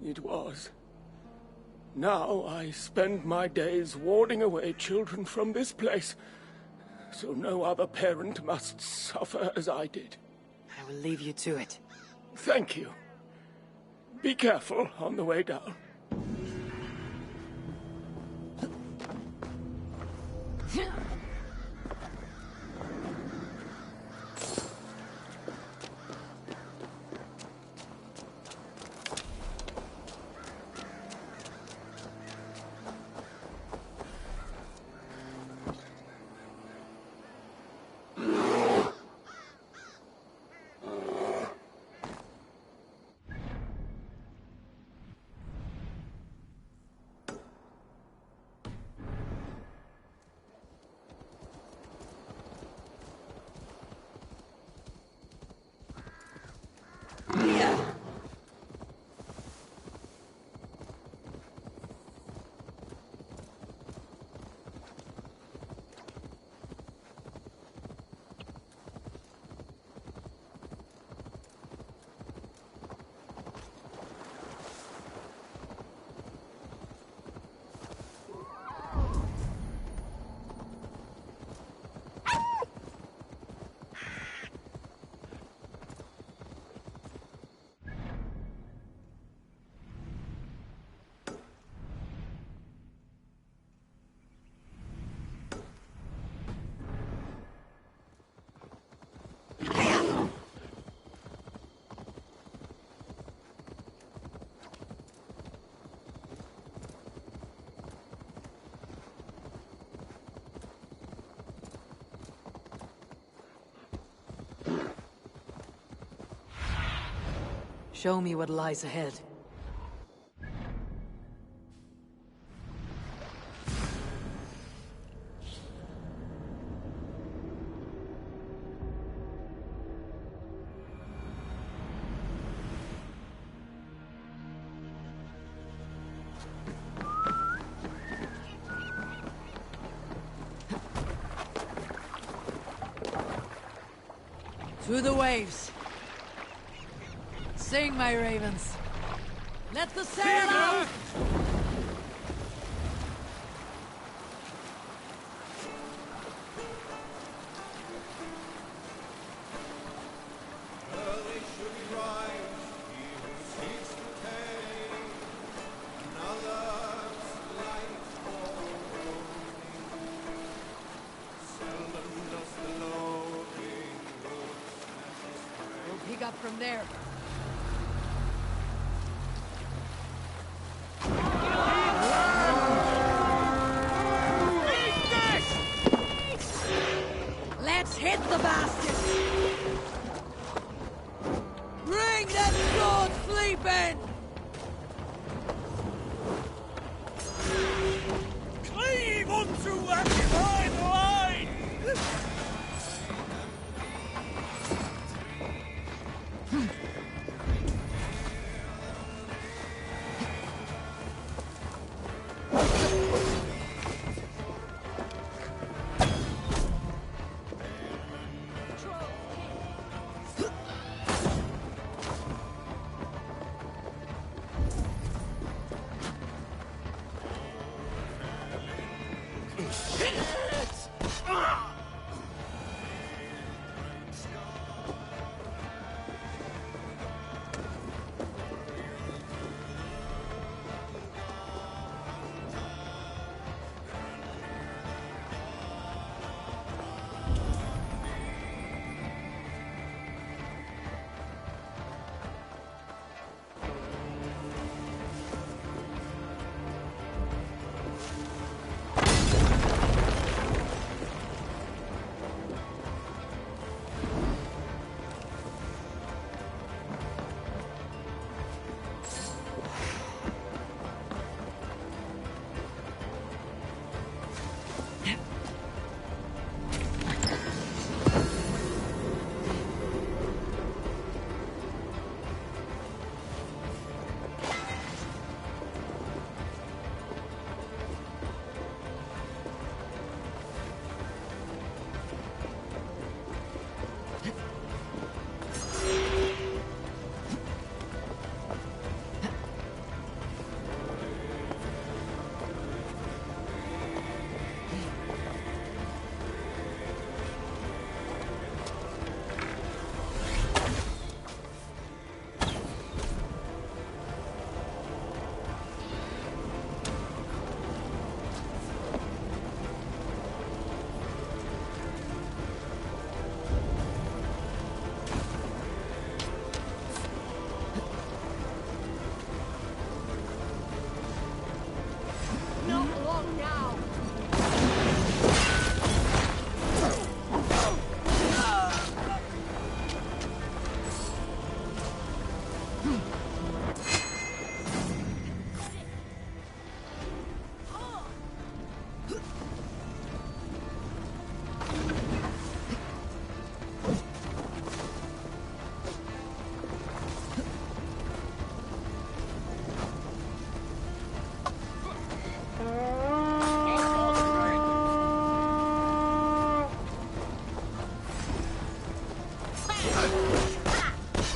It was. Now I spend my days warding away children from this place, so no other parent must suffer as I did.
I will leave you to it.
Thank you. Be careful on the way down.
Show me what lies ahead. To the waves. Sing, my ravens. Let the sail out! We'll pick up from there. Let's hit the basket! Bring them sword sleeping!
Cleave unto that divine line!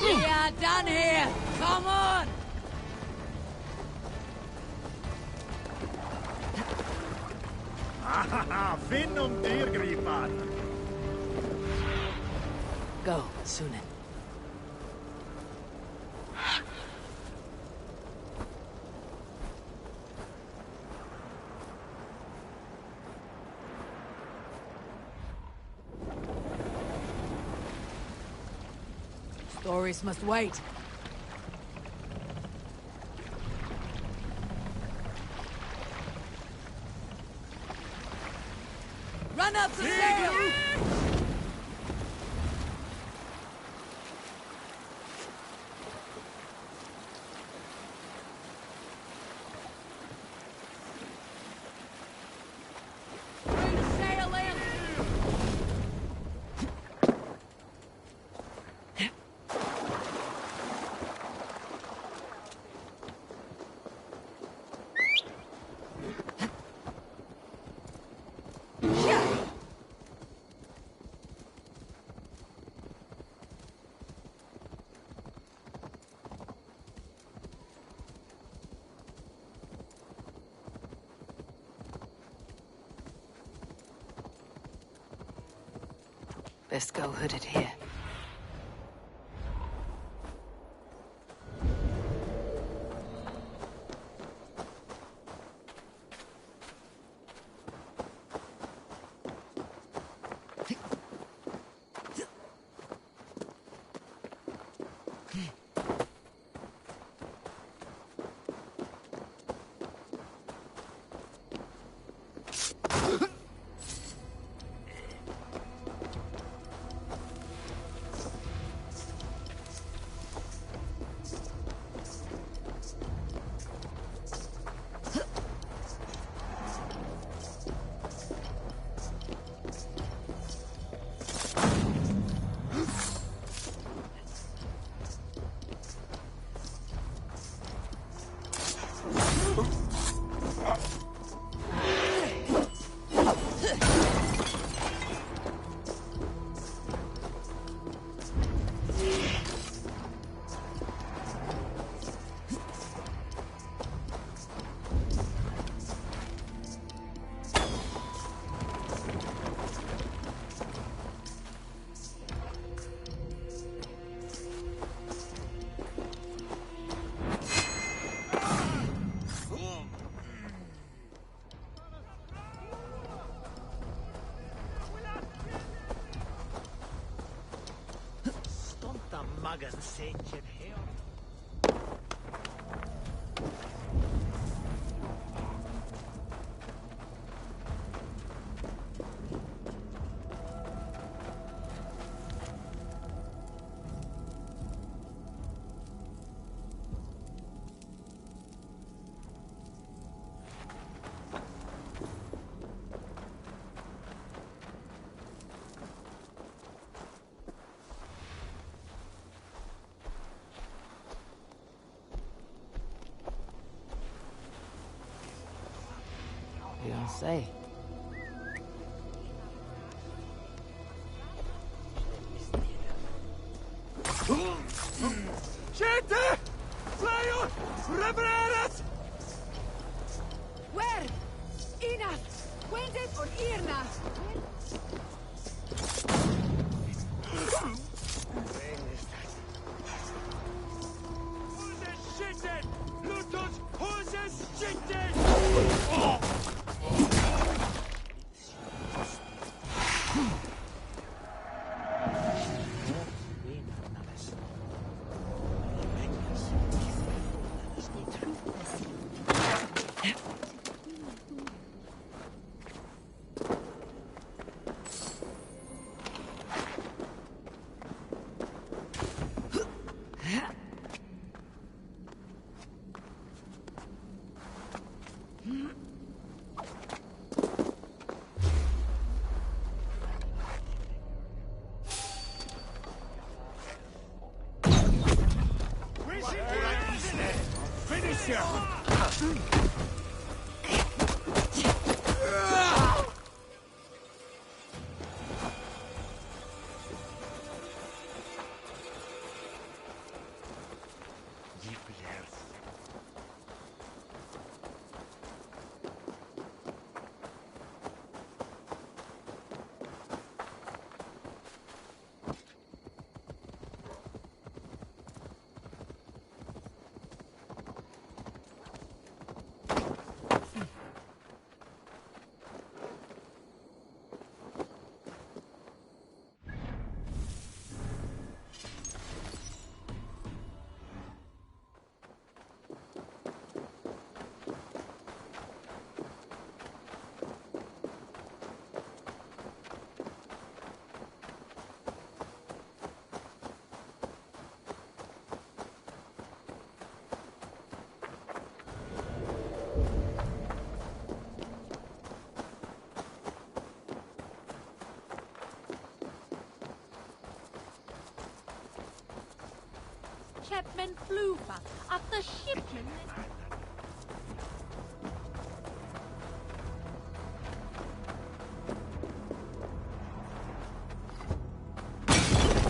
We are done here! Come on!
Finnum dyrgripan!
Go, Sunan. Stories must wait. Run up the sail! Best go hooded here.
Magen säkert här.
You don't say.
Skytte! Flyer! Reparerat!
Where? Enough! Wendet or Irna!
Huset skitten! Lutos! Huset skitten! Finish him!
Chapman Fluva of the shipman.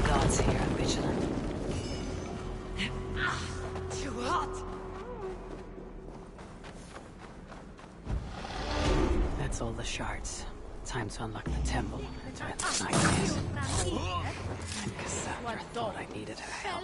Gods here, vigilant. Too hot.
That's all the shards. Time to unlock the temple and to end the nightmares. And Kassandra thought I needed her help.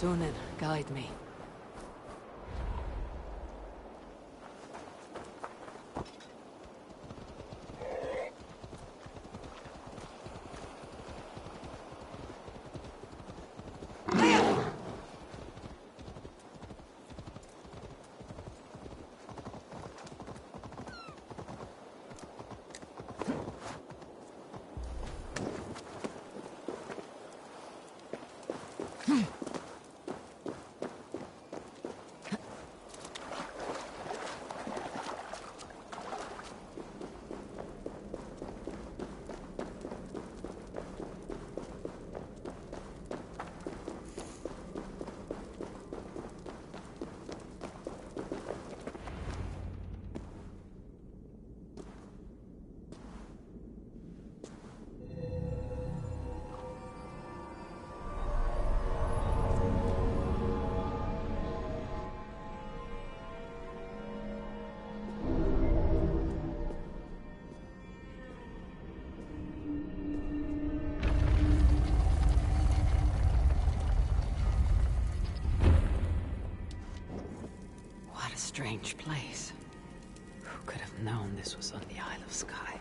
Sunan, guide me.
What a strange place. Who could have known this was on the Isle of Skye?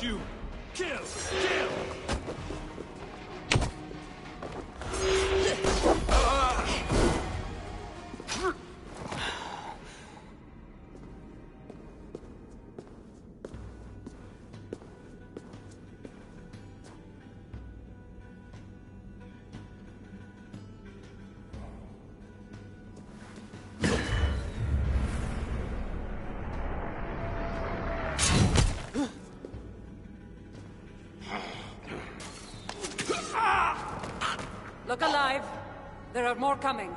you! Kill! Kill!
Look alive. There are more coming.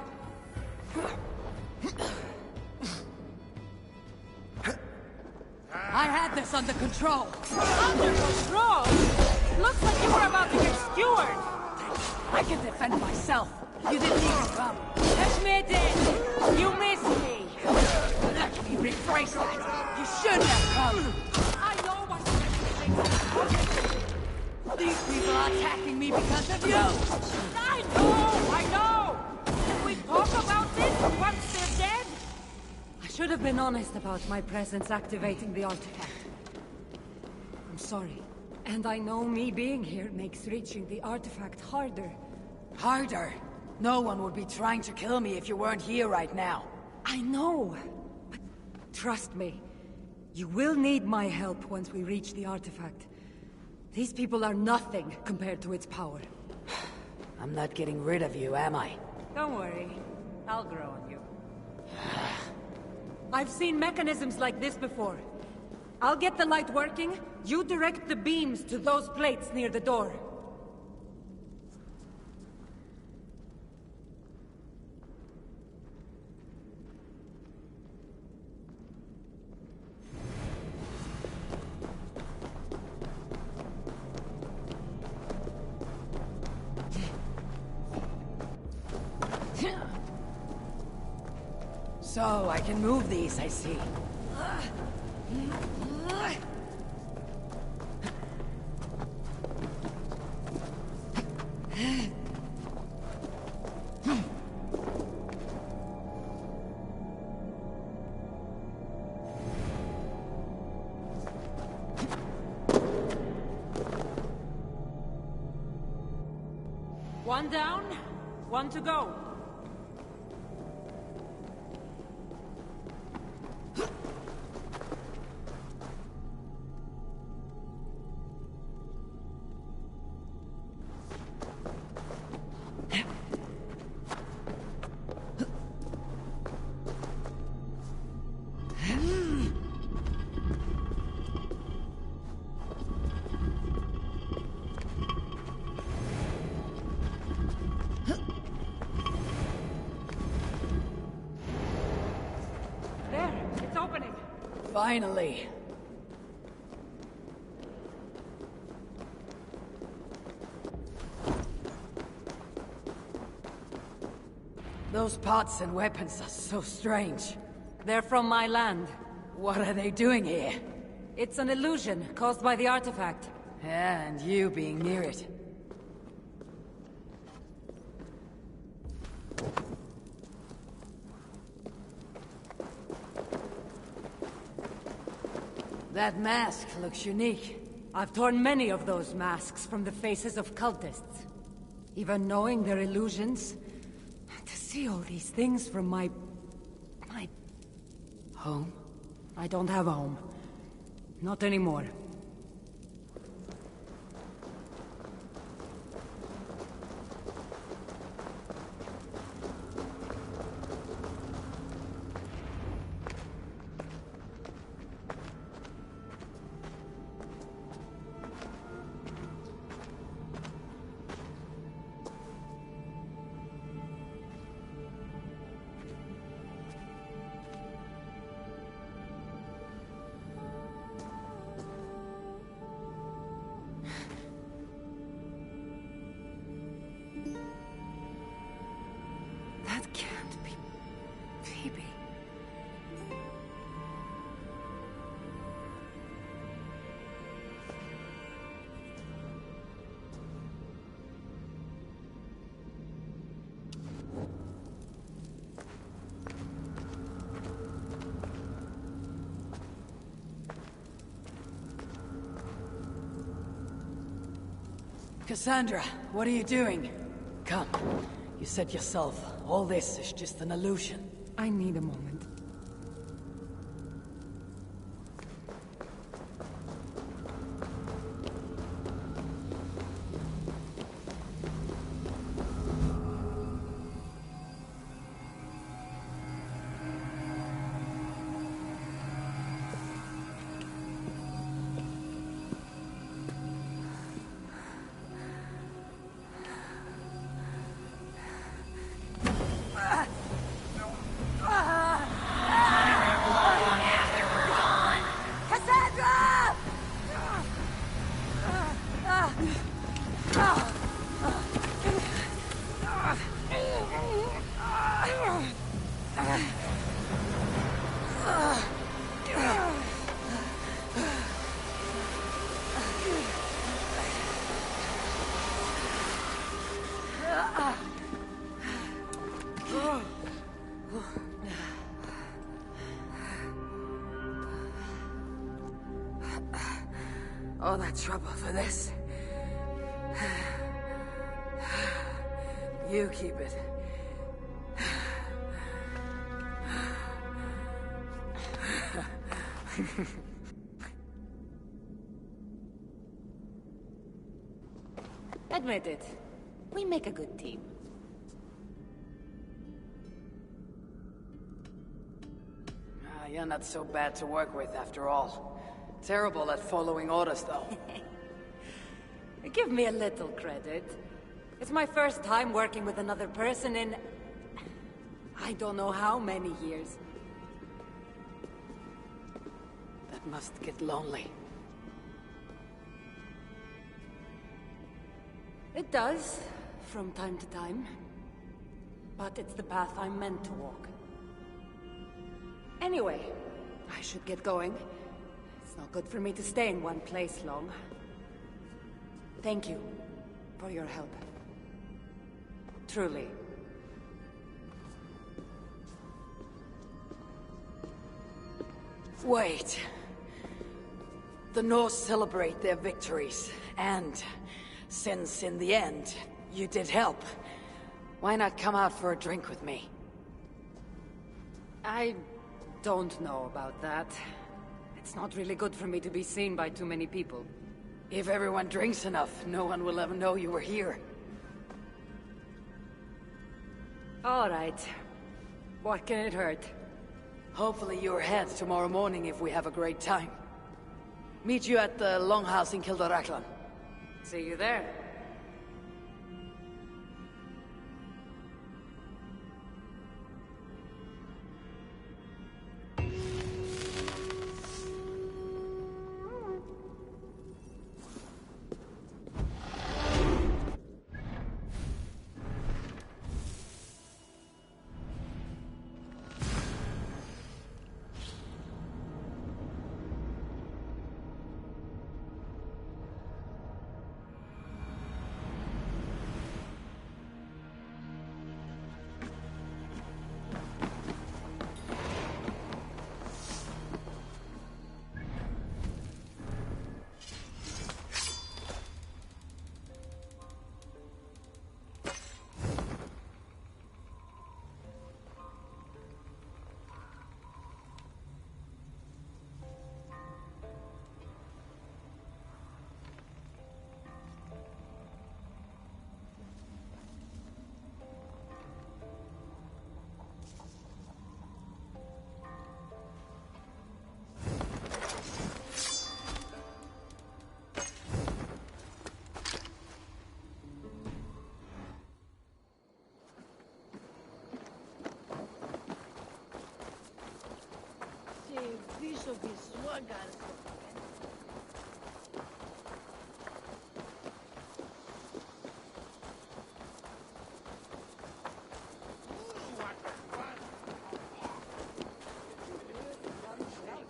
I had this under control.
Under control? Looks like you were about to get skewered.
I can defend myself. You didn't need to come.
Admit it! You missed me!
Let me rephrase that. You should have come.
I know what's
These people are attacking me because of you.
I know! Can we talk about this once they're dead? I should have been honest about my presence activating the artifact. I'm sorry. And I know me being here makes reaching the artifact harder.
Harder? No one would be trying to kill me if you weren't here right now.
I know! But trust me, you will need my help once we reach the artifact. These people are nothing compared to its power.
I'm not getting rid of you, am I?
Don't worry. I'll grow on you. I've seen mechanisms like this before. I'll get the light working. You direct the beams to those plates near the door.
So, I can move these, I see.
One down, one to go.
Finally. Those pots and weapons are so strange.
They're from my land.
What are they doing here?
It's an illusion caused by the artifact.
And you being near it. That mask looks unique.
I've torn many of those masks from the faces of cultists. Even knowing they're illusions, to see all these things from my
home?
I don't have a home. Not anymore.
Kassandra, what are you doing? Come. You said yourself, all this is just an illusion.
I need a moment.
All that trouble for this. You keep it.
Admit it. We make a good team.
You're not so bad to work with after all. Terrible at following orders, though.
Give me a little credit. It's my first time working with another person in... I don't know how many years.
That must get lonely.
It does, from time to time. But it's the path I'm meant to walk. Anyway, I should get going. It's not good for me to stay in one place long. Thank you for your help. Truly.
Wait. The Norse celebrate their victories, and since in the end, you did help, why not come out for a drink with me?
I don't know about that. It's not really good for me to be seen by too many people.
If everyone drinks enough, no one will ever know you were here.
All right. What can it hurt?
Hopefully you're ahead tomorrow morning if we have a great time. Meet you at the Longhouse in Kildoraklan.
See you there.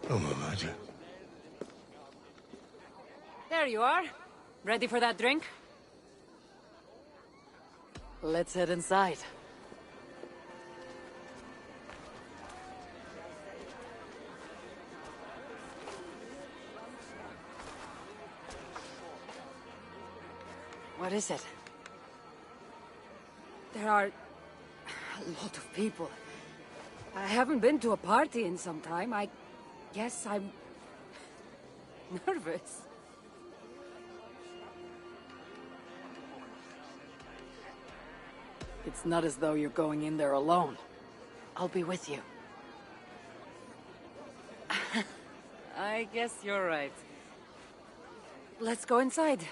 Oh, my matter.
There you are. Ready for that drink?
Let's head inside. What is it?
There are a lot of people. I haven't been to a party in some time. I guess I'm nervous.
It's not as though you're going in there alone. I'll be with you.
I guess you're right. Let's go inside.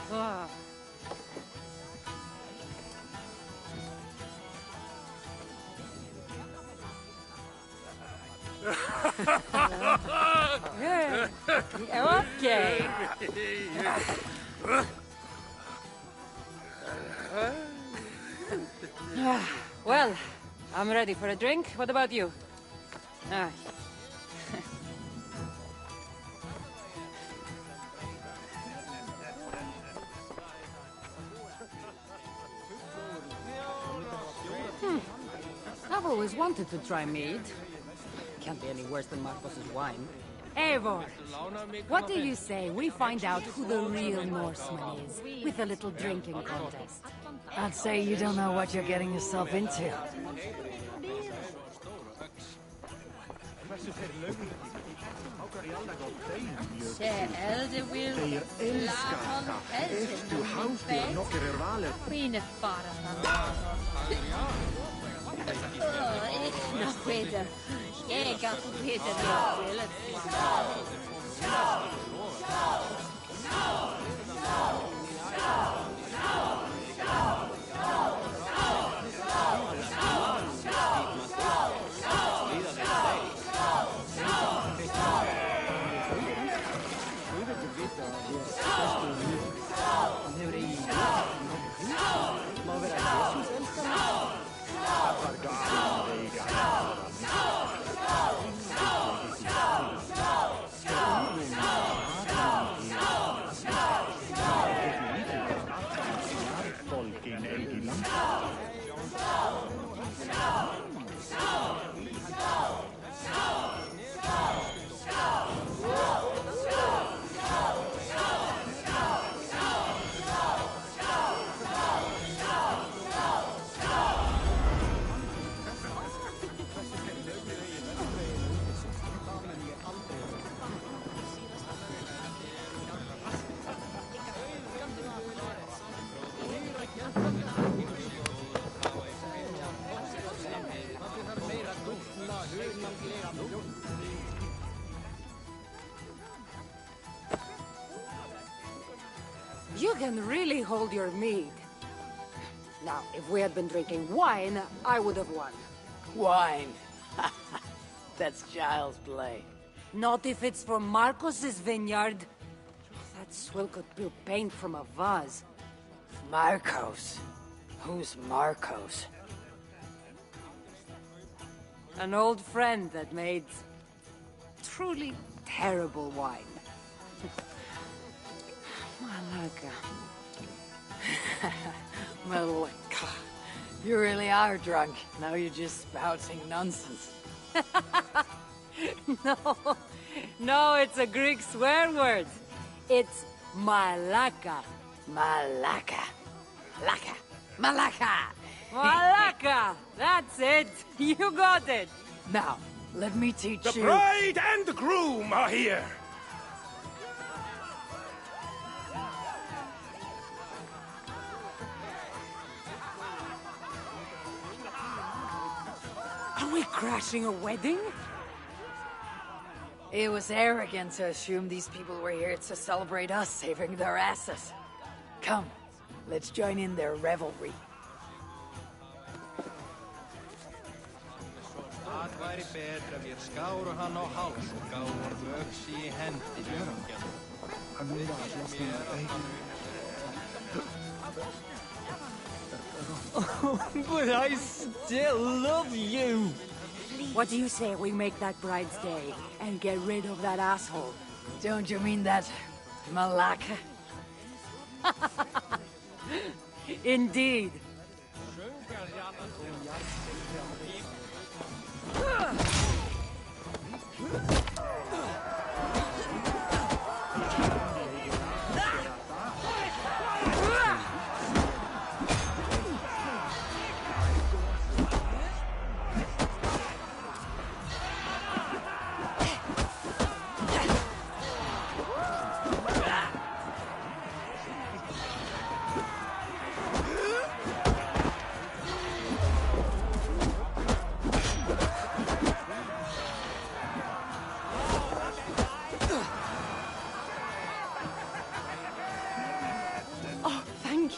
Ah. Yeah. Okay. Well, I'm ready for a drink. What about you? Ah. I've always wanted to try mead. Can't be any worse than Marcos's wine. Eivor, what do you say we find out who the real Norseman is with a little drinking contest?
I'd say you don't know what you're getting yourself into.
You can really hold your mead. Now, if we had been drinking wine, I would have won.
Wine. That's child's play.
Not if it's from Marcos's vineyard. That swill could peel paint from a vase.
Marcos? Who's Marcos?
An old friend that made truly terrible wine. Malaka.
Malaka. You really are drunk. Now you're just spouting nonsense.
No, it's a Greek swear word. It's malaka.
Malaka. Laka. Malaka.
Malaka! That's it! You got it!
Now, let me teach you...
The bride and the groom are here!
Are we crashing a wedding?
It was arrogant to assume these people were here to celebrate us saving their asses. Come, let's join in their revelry.
But I still love you.
What do you say we make that bride's day and get rid of that asshole?
Don't you mean that Malaka?
Indeed.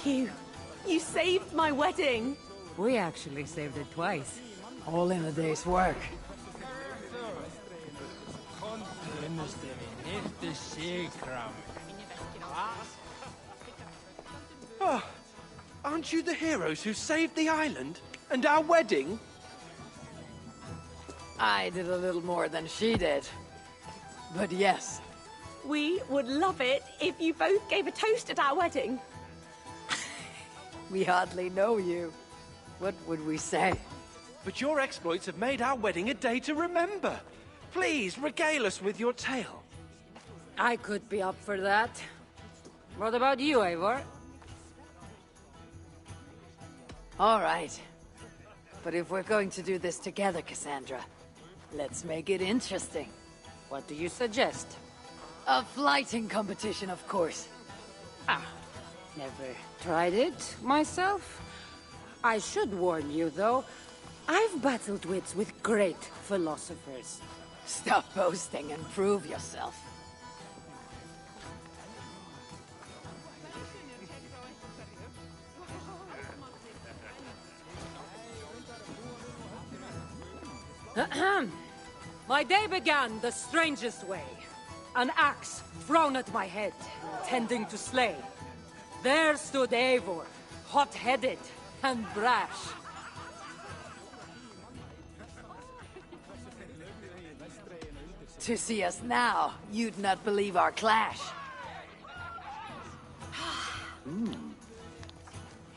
you. You saved my wedding.
We actually saved it twice.
All in a day's work.
Oh, aren't you the heroes who saved the island? And our wedding?
I did a little more than she did. But yes.
We would love it if you both gave a toast at our wedding.
We hardly know you. What would we say?
But your exploits have made our wedding a day to remember. Please, regale us with your tale.
I could be up for that. What about you, Eivor?
All right. But if we're going to do this together, Kassandra, let's make it interesting.
What do you suggest?
A flighting competition, of course.
Never tried it myself. I should warn you, though. I've battled wits with great philosophers.
Stop boasting and prove yourself.
My day began the strangest way. An axe thrown at my head, intending to slay. There stood Eivor, hot-headed and brash.
To see us now, you'd not believe our clash.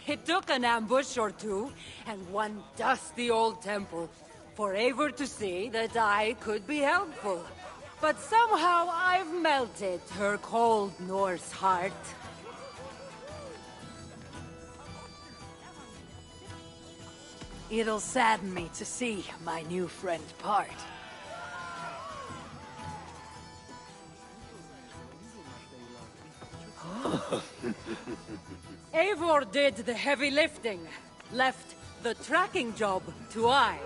It took an ambush or two, and one dusty old temple, for Eivor to see that I could be helpful. But somehow I've melted her cold Norse heart.
It'll sadden me to see my new friend part.
Eivor did the heavy lifting, left the tracking job to I.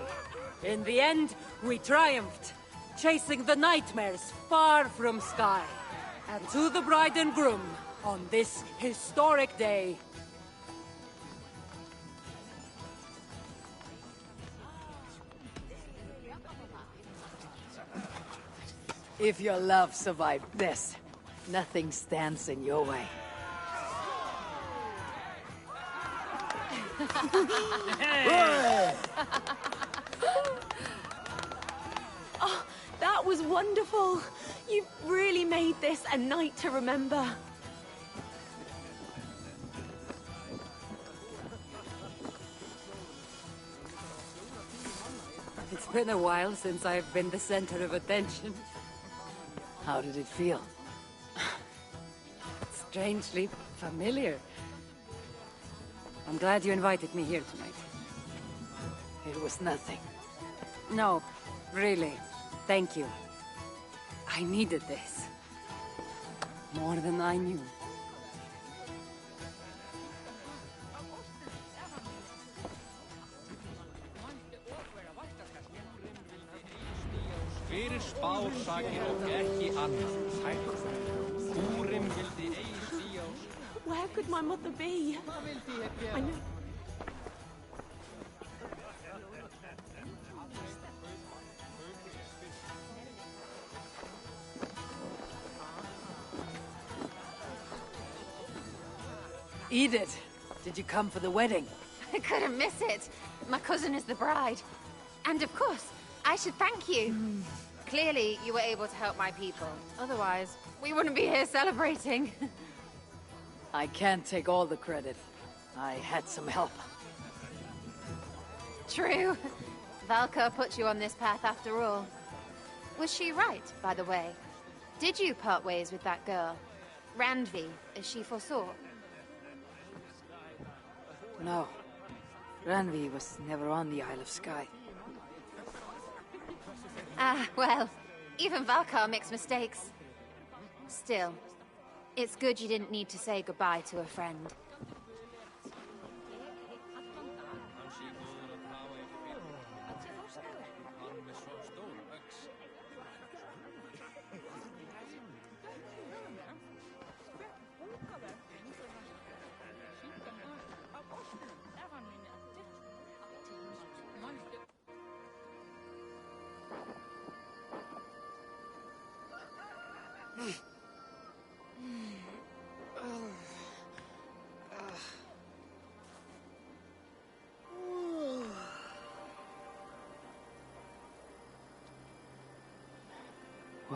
In the end, we triumphed, chasing the nightmares far from Sky. And to the bride and groom, on this historic day.
If your love survived this, nothing stands in your way.
Oh, that was wonderful. You really made this a night to remember.
It's been a while since I've been the center of attention.
How did it feel?
Strangely familiar. I'm glad you invited me here tonight.
It was nothing.
No, really. Thank you. I needed this. More than I knew.
Fyrir spársakir og ekki annað. Húrim vildi eigi sía og...
Where could my mother be? I know.
Edith, did you come for the wedding?
I couldn't miss it. My cousin is the bride. And of course, I should thank you. Clearly, you were able to help my people. Otherwise, we wouldn't be here celebrating.
I can't take all the credit. I had some help.
True. Valka put you on this path after all. Was she right, by the way? Did you part ways with that girl? Randvi, as she foresaw?
No. Randvi was never on the Isle of Skye.
Ah, well, even Valkar makes mistakes. Still, it's good you didn't need to say goodbye to a friend.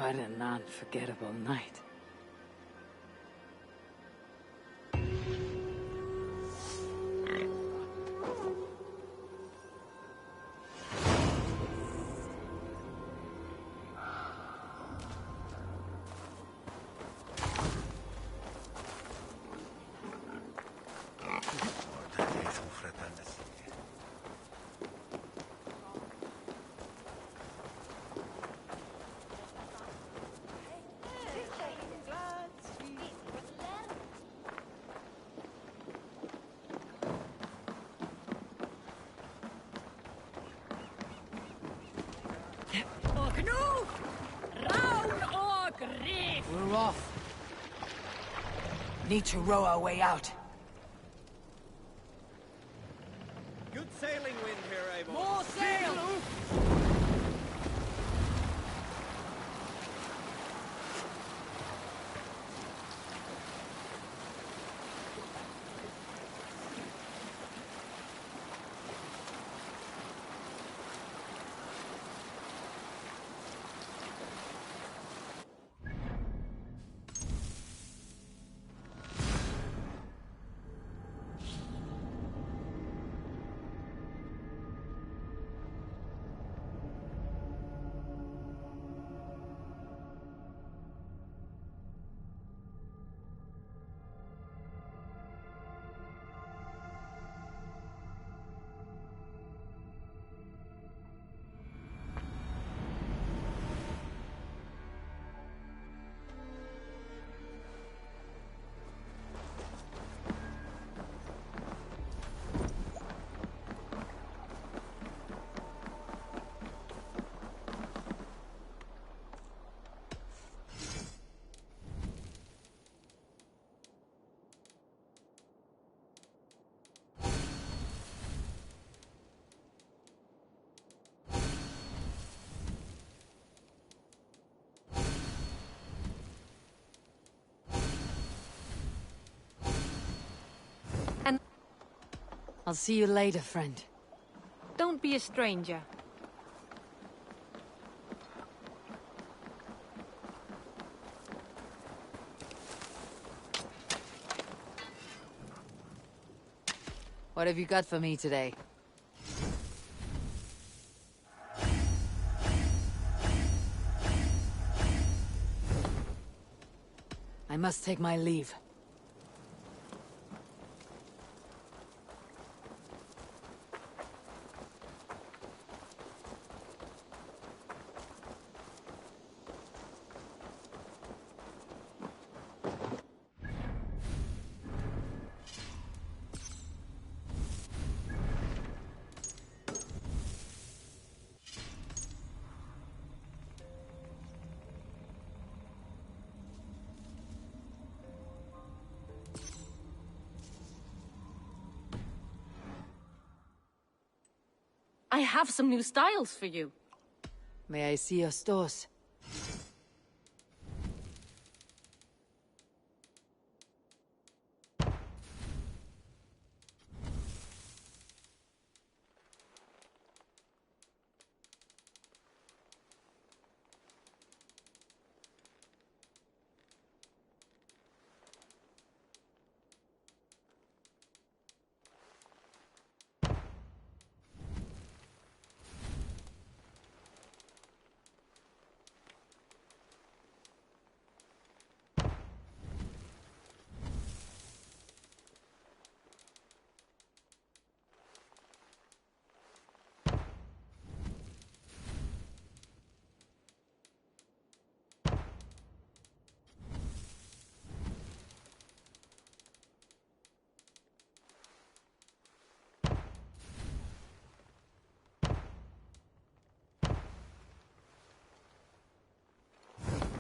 What an unforgettable night.
We're off. Need to row our way out.
Good sailing wind here, Eivor.
More sail! I'll see you later, friend.
Don't be a stranger.
What have you got for me today? I must take my leave.
I have some new styles for you.
May I see your stores?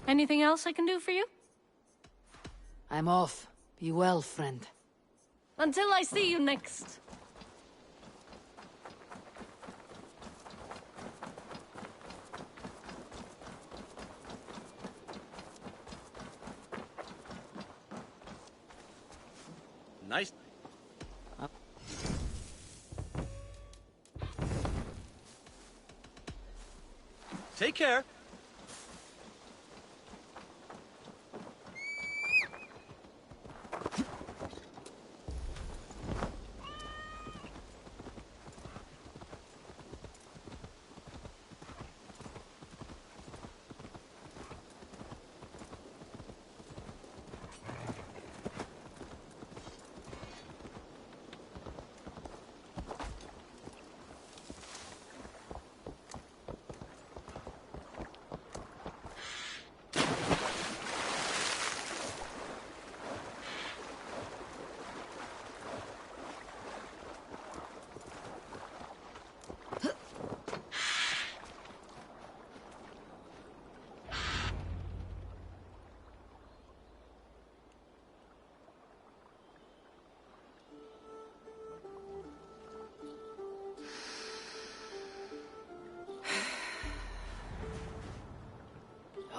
Anything else I can do for you?
I'm off. Be well, friend.
Until I see you next.
Nice. Take care.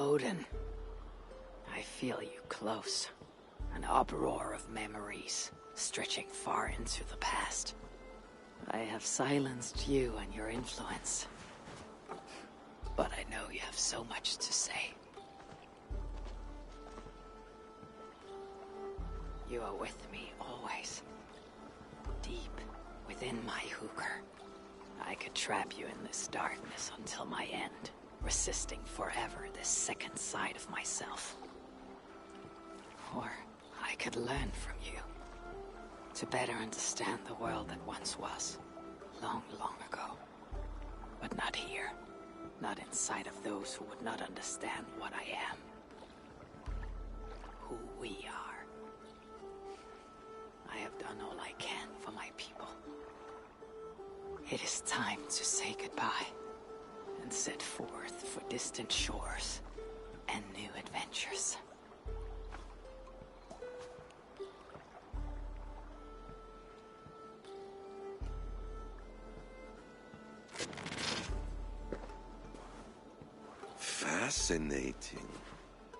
Odin, I feel you close. An uproar of memories, stretching far into the past. I have silenced you and your influence. But I know you have so much to say. You are with me always. Deep within my hooker. I could trap you in this darkness until my end, resisting forever this second side of myself. Or I could learn from you, to better understand the world that once was, long, long ago. But not here, not inside of those who would not understand what I am. Who we are. I have done all I can for my people. It is time to say goodbye, and set forth for distant shores and new adventures.
Fascinating.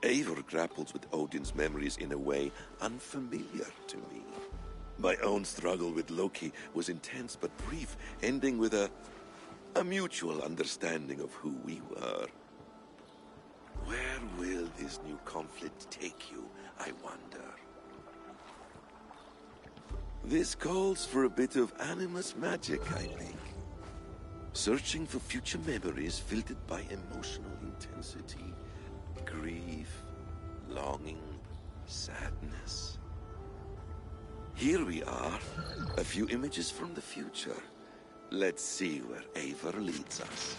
Eivor grapples with Odin's memories in a way unfamiliar to me. My own struggle with Loki was intense but brief, ending with a mutual understanding of who we were. Where will this new conflict take you, I wonder? This calls for a bit of animus magic, I think. Searching for future memories filtered by emotional intensity, grief, longing, sadness. Here we are, a few images from the future. Let's see where Eivor leads us.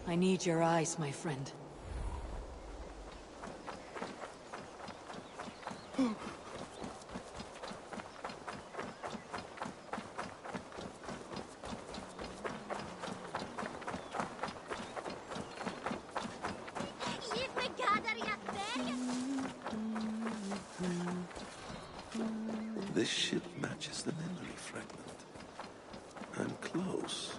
I need your eyes, my friend.
This ship matches the memory fragment. I'm close.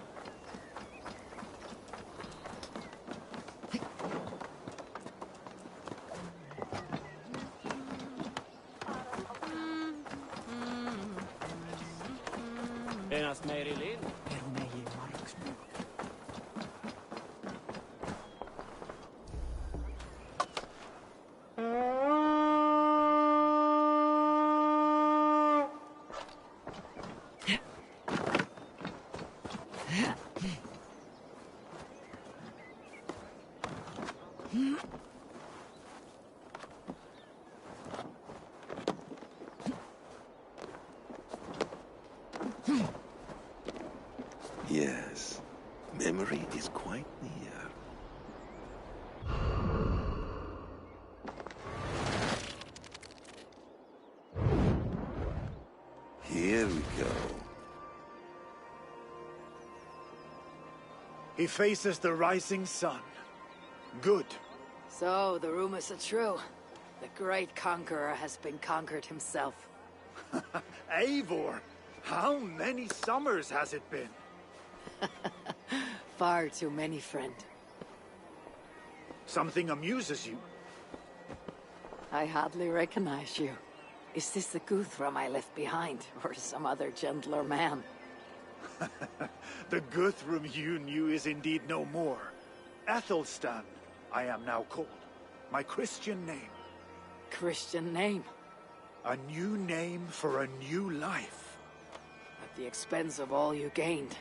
Yes, memory is quite near. Here we go.
He faces the rising sun. Good.
So, the rumors are true. The great conqueror has been conquered himself.
Eivor! How many summers has it been?
Far too many, friend.
Something amuses you?
I hardly recognize you. Is this the Guthrum I left behind, or some other gentler man?
The Guthrum you knew is indeed no more. Athelstan, I am now called. My Christian name.
Christian name?
A new name for a new life.
At the expense of all you gained.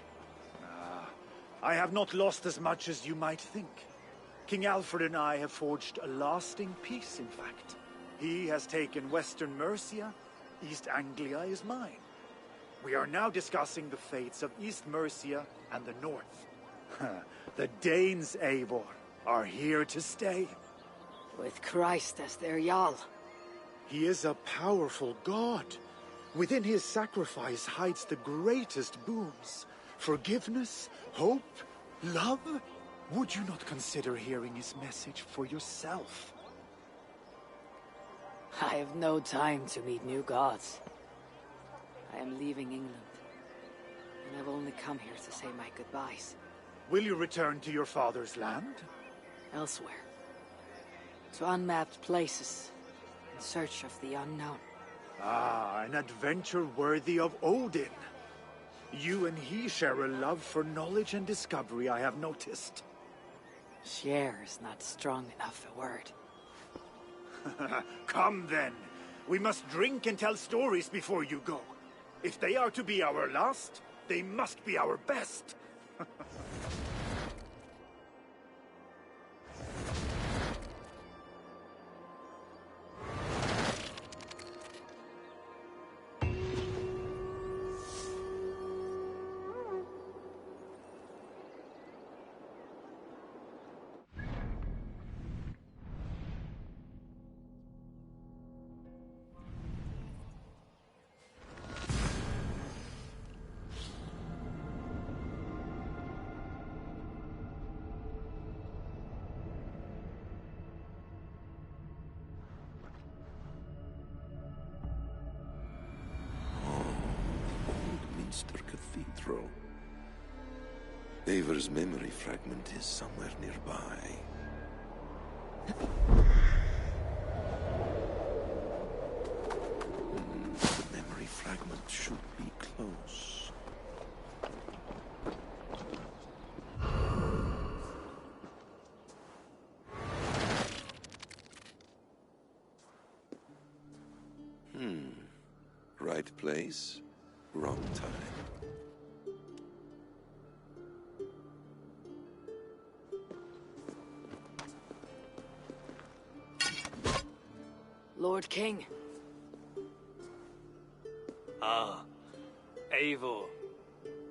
I have not lost as much as you might think. King Alfred and I have forged a lasting peace, in fact. He has taken Western Mercia, East Anglia is mine. We are now discussing the fates of East Mercia and the North. The Danes, Eivor, are here to stay.
With Christ as their Jarl.
He is a powerful god. Within his sacrifice hides the greatest boons. Forgiveness, hope, love. Would you not consider hearing his message for yourself?
I have no time to meet new gods. I am leaving England, and I've only come here to say my goodbyes.
Will you return to your father's land?
Elsewhere. To unmapped places, in search of the unknown.
Ah, an adventure worthy of Odin. You and he share a love for knowledge and discovery, I have noticed.
Share is not strong enough a word.
Come then. We must drink and tell stories before you go. If they are to be our last, they must be our best.
Cathedral. Eivor's memory fragment is somewhere nearby. The memory fragment should be close. Right place, wrong time.
Lord King.
Ah, Eivor.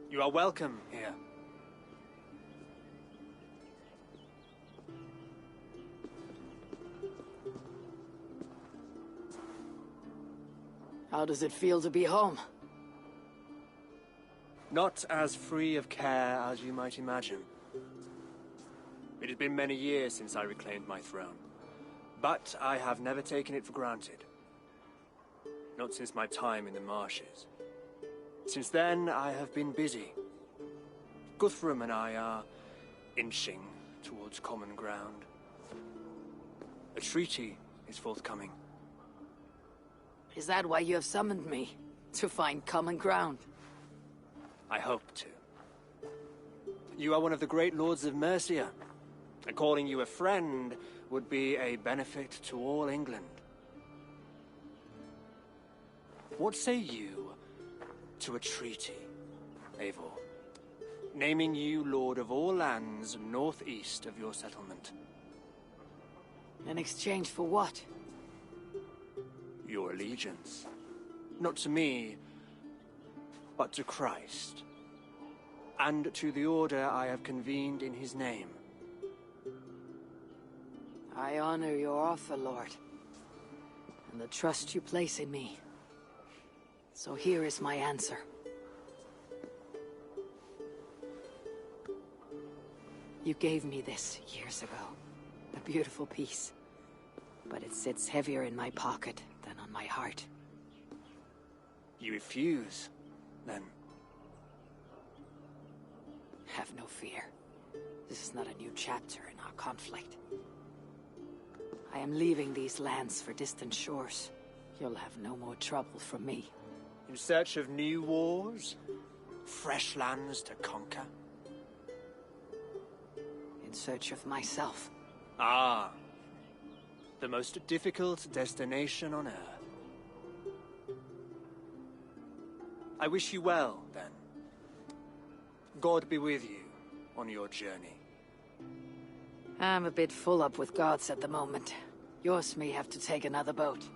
You are welcome here.
How does it feel to be home?
Not as free of care as you might imagine. It has been many years since I reclaimed my throne, but I have never taken it for granted. Not since my time in the marshes. Since then, I have been busy. Guthrum and I are inching towards common ground. A treaty is forthcoming.
Is that why you have summoned me? To find common ground?
I hope to. You are one of the great lords of Mercia, and calling you a friend would be a benefit to all England. What say you to a treaty, Eivor? Naming you lord of all lands northeast of your settlement.
In exchange for what?
Your allegiance. Not to me, but to Christ. And to the order I have convened in his name.
I honor your offer, Lord, and the trust you place in me. So here is my answer. You gave me this years ago, a
beautiful piece. But it sits heavier in my pocket than on my heart.
You refuse, then?
Have no fear. This is not a new chapter in our conflict. I am leaving these lands for distant shores. You'll have no more trouble from me.
In search of new wars? Fresh lands to conquer?
In search of myself.
Ah. The most difficult destination on Earth. I wish you well, then. God be with you on your journey.
I'm a bit full up with gods at the moment. Yours may have to take another boat.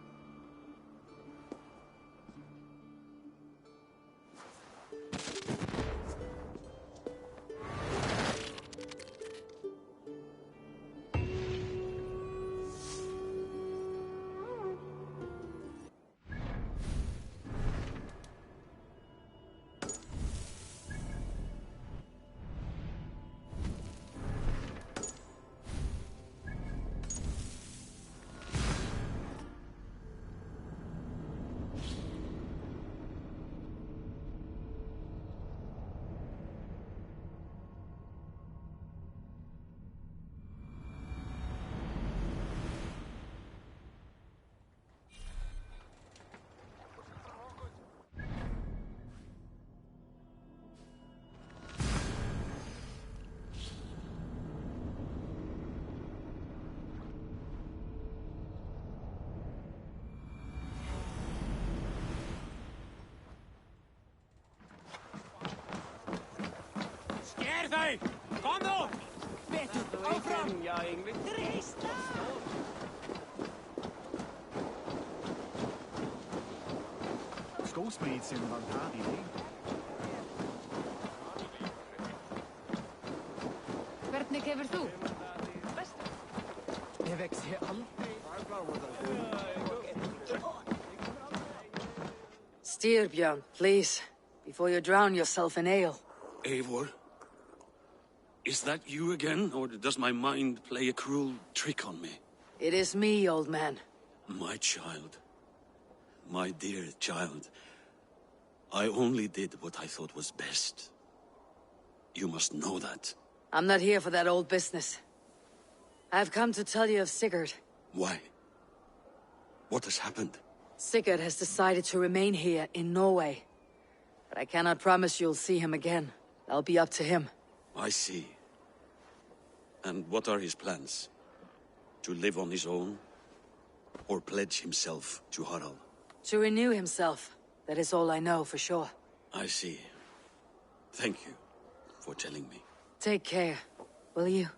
Hey! Kom då! Vet du, fram! Ja, Ingrid.
Resta!
Skogsbrids in Valhalla.
Hvernig hefur þú?
Jag växer
Styrbjörn, please. Before you drown yourself in ale.
Eivor? Is that you again, or does my mind play a cruel trick on me?
It is me, old man.
My child. My dear child. I only did what I thought was best. You must know that.
I'm not here for that old business. I've come to tell you of Sigurd.
Why? What has happened?
Sigurd has decided to remain here in Norway. But I cannot promise you'll see him again. That'll be up to him.
I see. And what are his plans? To live on his own? Or pledge himself to Harald?
To renew himself. That is all I know for sure.
I see. Thank you for telling me.
Take care, will you?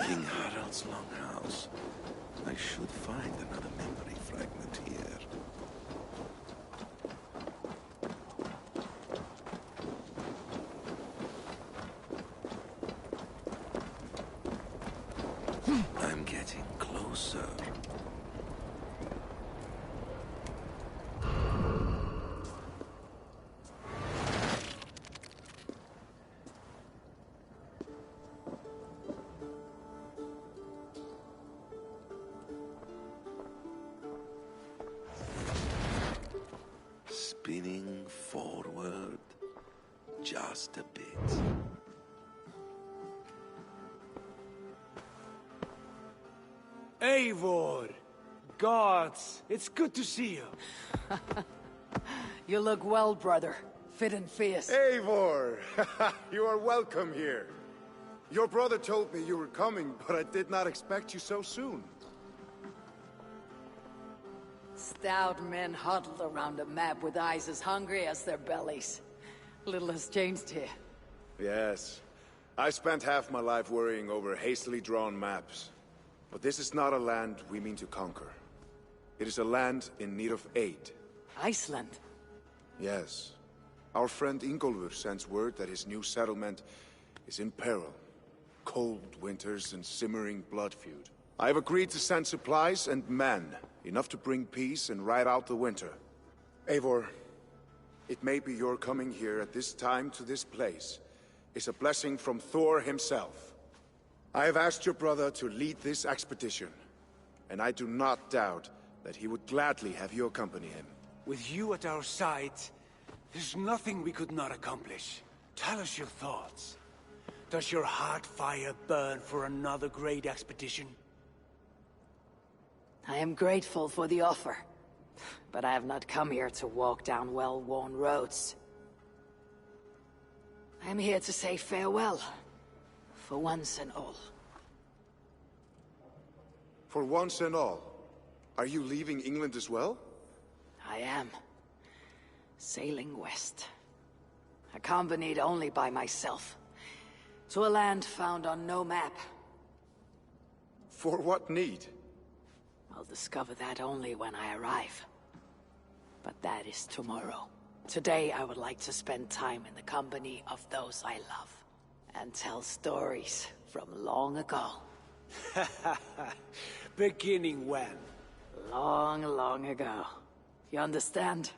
King Harald's longhouse. I should find another memory fragment here. I'm getting closer. Spinning forward just a bit.
Eivor! Gods, it's good to see you.
You look well, brother. Fit and fierce.
Eivor! You are welcome here. Your brother told me you were coming, but I did not expect you so soon.
Stout men huddled around a map with eyes as hungry as their bellies. Little has changed here.
Yes. I spent half my life worrying over hastily drawn maps. But this is not a land we mean to conquer. It is a land in need of aid.
Iceland?
Yes. Our friend Ingólfur sends word that his new settlement is in peril. Cold winters and simmering blood feud. I have agreed to send supplies and men, enough to bring peace and ride out the winter. Eivor, it may be your coming here at this time to this place is a blessing from Thor himself. I have asked your brother to lead this expedition, and I do not doubt that he would gladly have you accompany him.
With you at our side, there's nothing we could not accomplish. Tell us your thoughts. Does your heart fire burn for another great expedition?
I am grateful for the offer, but I have not come here to walk down well-worn roads. I am here to say farewell, for once and all.
For once and all? Are you leaving England as well?
I am. Sailing west. Accompanied only by myself. To a land found on no map.
For what need?
I'll discover that only when I arrive. But that is tomorrow. Today I would like to spend time in the company of those I love. And tell stories from long ago.
Beginning when?
Long, long ago. You understand?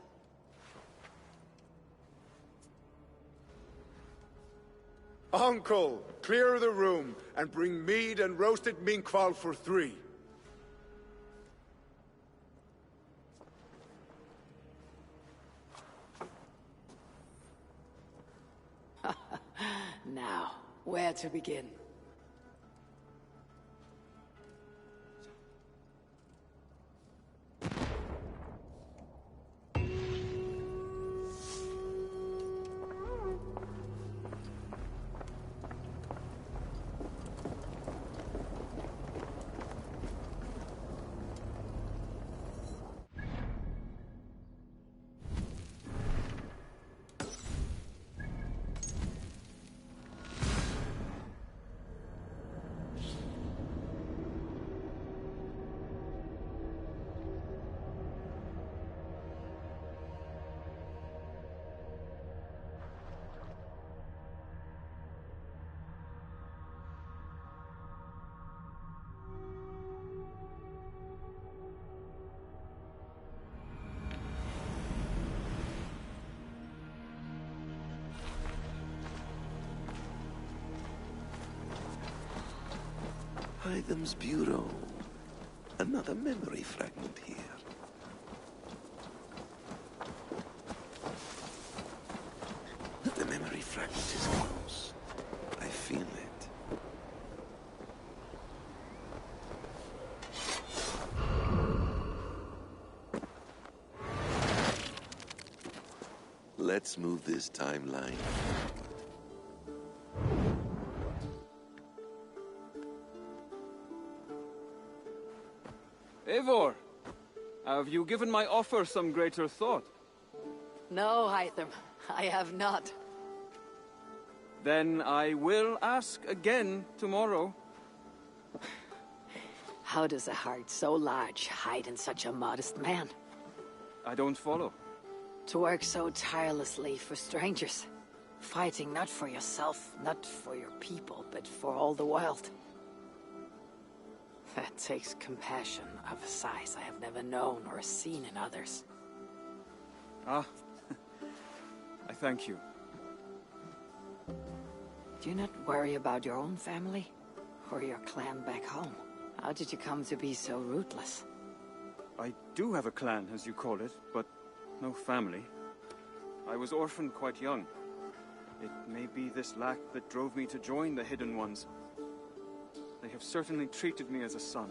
Uncle, clear the room and bring mead and roasted minkval for 3.
Now, where to begin?
Hytham's Bureau. Another memory fragment here. The memory fragment is close. I feel it. Let's move this timeline.
Eivor, have you given my offer some greater thought?
No, Hytham, I have not.
Then I will ask again tomorrow.
How does a heart so large hide in such a modest man?
I don't follow.
To work so tirelessly for strangers. Fighting not for yourself, not for your people, but for all the world. That takes compassion of a size I have never known or seen in others.
Ah, I thank you.
Do you not worry about your own family? Or your clan back home? How did you come to be so rootless?
I do have a clan, as you call it, but no family. I was orphaned quite young. It may be this lack that drove me to join the Hidden Ones. They have certainly treated me as a son.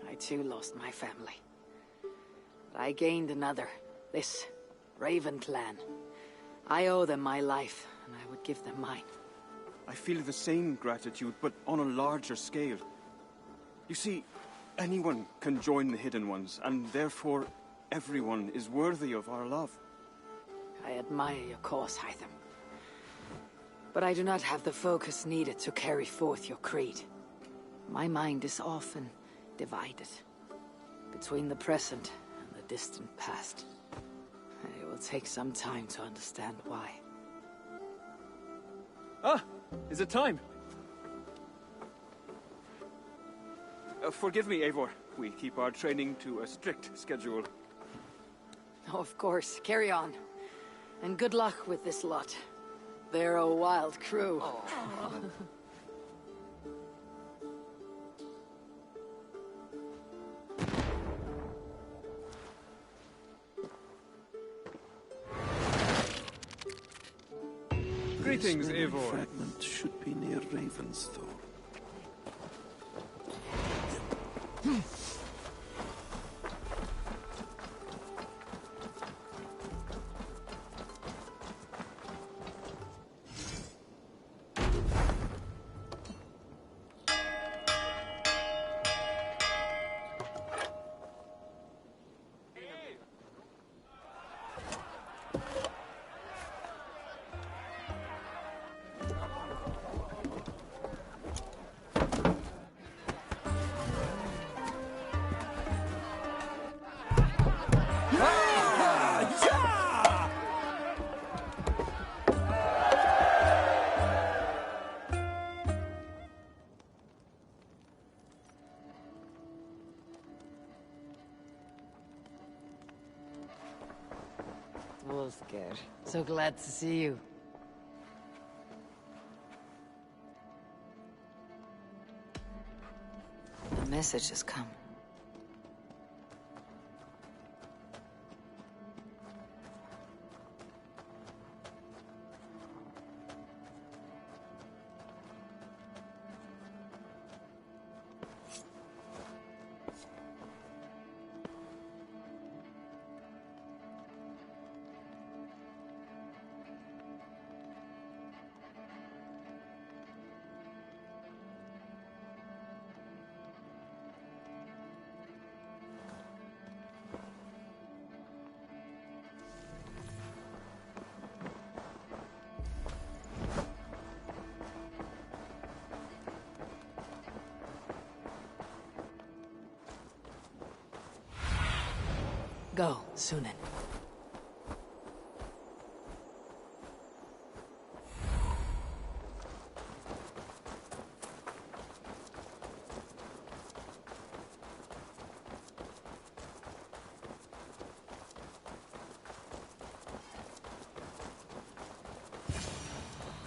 I too lost my family. But I gained another. This Raven clan. I owe them my life, and I would give them mine.
I feel the same gratitude, but on a larger scale. You see, anyone can join the Hidden Ones, and therefore everyone is worthy of our love.
I admire your cause, Hytham.
But I do not have the focus needed to carry forth your creed. My mind is often divided between the present and the distant past. It will take some time to understand why.
Ah! Is it time? Forgive me, Eivor. We keep our training to a strict schedule.
Oh, of course. Carry on. And good luck with this lot. They're a wild crew.
Greetings, Eivor.
Fragment should be near Ravensthorpe.
Wolfgar, so glad to see you. The message has come. Go, Sunan.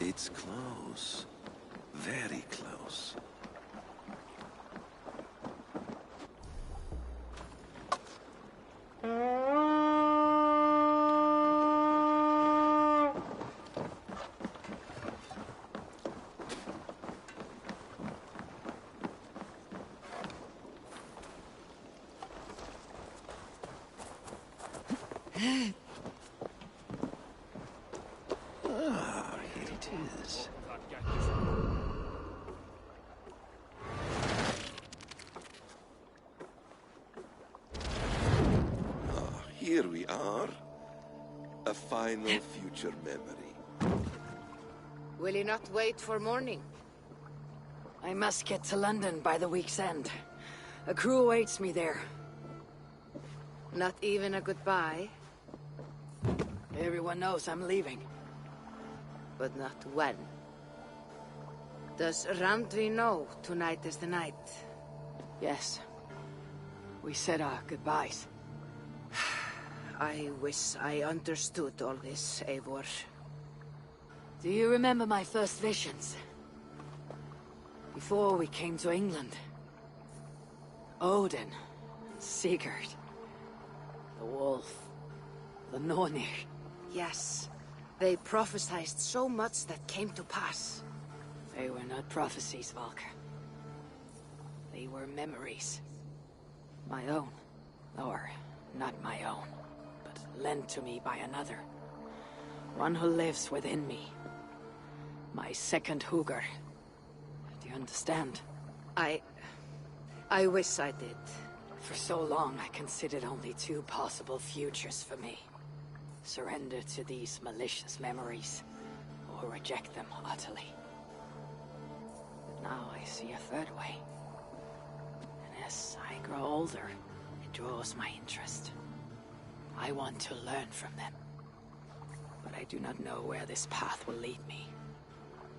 It's close. Very close. Ah, here it is. Ah, here we are. A final future memory.
Will you not wait for morning?
I must get to London by the week's end. A crew awaits me there.
Not even a goodbye?
Everyone knows I'm leaving.
But not when. Does Randvi know tonight is the night?
Yes. We said our goodbyes.
I wish I understood all this, Eivor.
Do you remember my first visions? Before we came to England. Odin, Sigurd, the wolf, the Nornir.
Yes. They prophesied so much that came to pass.
They were not prophecies, Valka. They were memories. My own. Or, not my own, but lent to me by another. One who lives within me. My second Hugr. Do you understand?
I wish I did.
For so long, I considered only two possible futures for me. Surrender to these malicious memories, who reject them utterly. But now I see a third way. And as I grow older, it draws my interest. I want to learn from them. But I do not know where this path will lead me,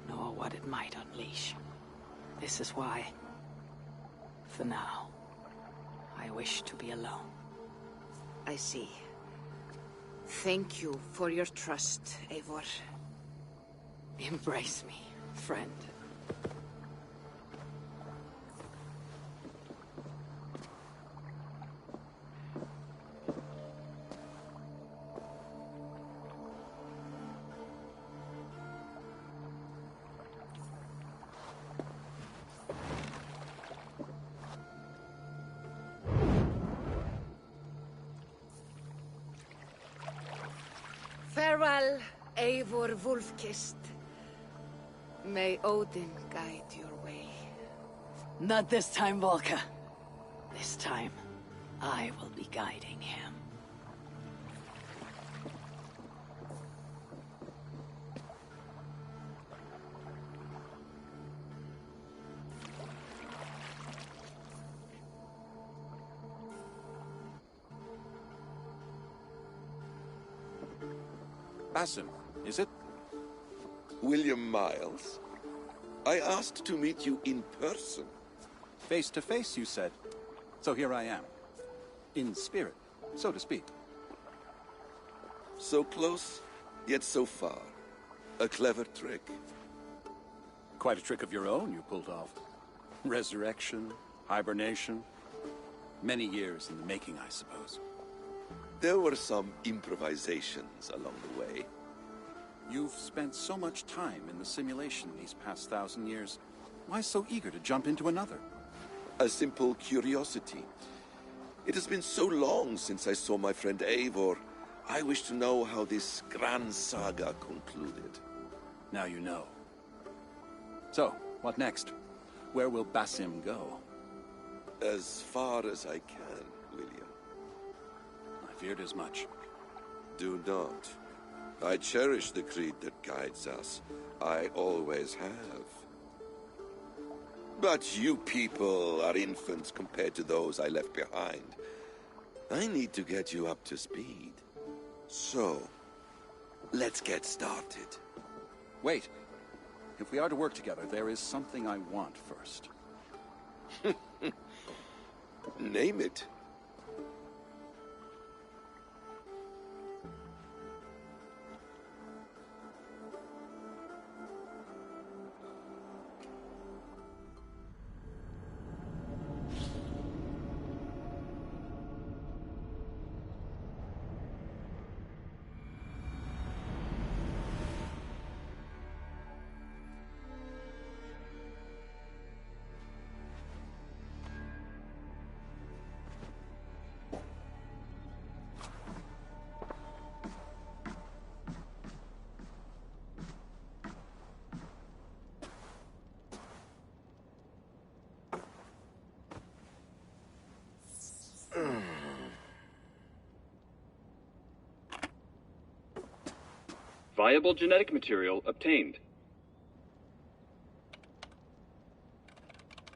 nor what it might unleash. This is why, for now, I wish to be alone.
I see. Thank you for your trust, Eivor.
Embrace me, friend.
Farewell, Eivor Wolf-Kissed. May Odin guide your way.
Not this time, Volka. This time, I will be guiding him.
Basim, is it?
William Miles? I asked to meet you in person.
Face to face, you said. So here I am. In spirit, so to speak.
So close, yet so far. A clever trick.
Quite a trick of your own you pulled off. Resurrection, hibernation. Many years in the making, I suppose.
There were some improvisations along the way.
You've spent so much time in the simulation these past 1,000 years. Why so eager to jump into another?
A simple curiosity. It has been so long since I saw my friend Eivor. I wish to know how this grand saga concluded.
Now you know. So, what next? Where will Basim go?
As far as I can, William.
I feared as much.
Do not. I cherish the creed that guides us. I always have. But you people are infants compared to those I left behind. I need to get you up to speed. So, let's get started.
Wait. If we are to work together, there is something I want first.
Name it.
Viable genetic material obtained.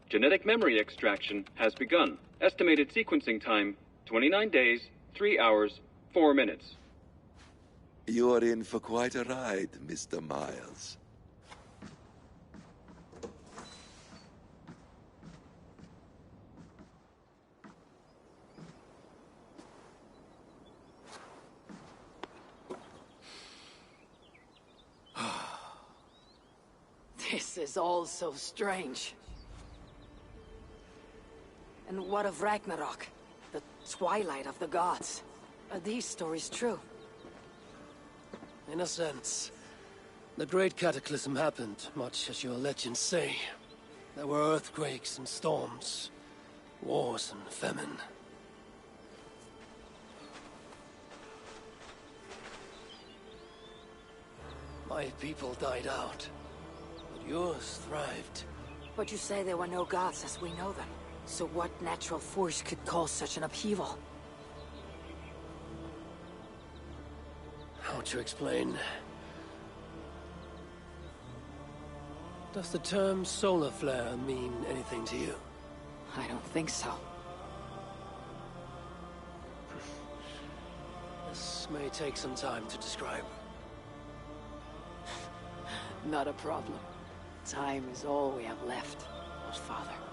Genetic memory extraction has begun. Estimated sequencing time, 29 days, 3 hours, 4 minutes.
You are in for quite a ride, Mr. Miles.
This is all so strange. And what of Ragnarok? The twilight of the gods? Are these stories true?
In a sense. The Great Cataclysm happened, much as your legends say. There were earthquakes and storms, wars and famine. My people died out, but yours thrived.
But you say there were no gods as we know them. So what natural force could cause such an upheaval?
How to explain? Does the term solar flare mean anything to you?
I don't think so.
This may take some time to describe.
Not a problem. Time is all we have left, Father.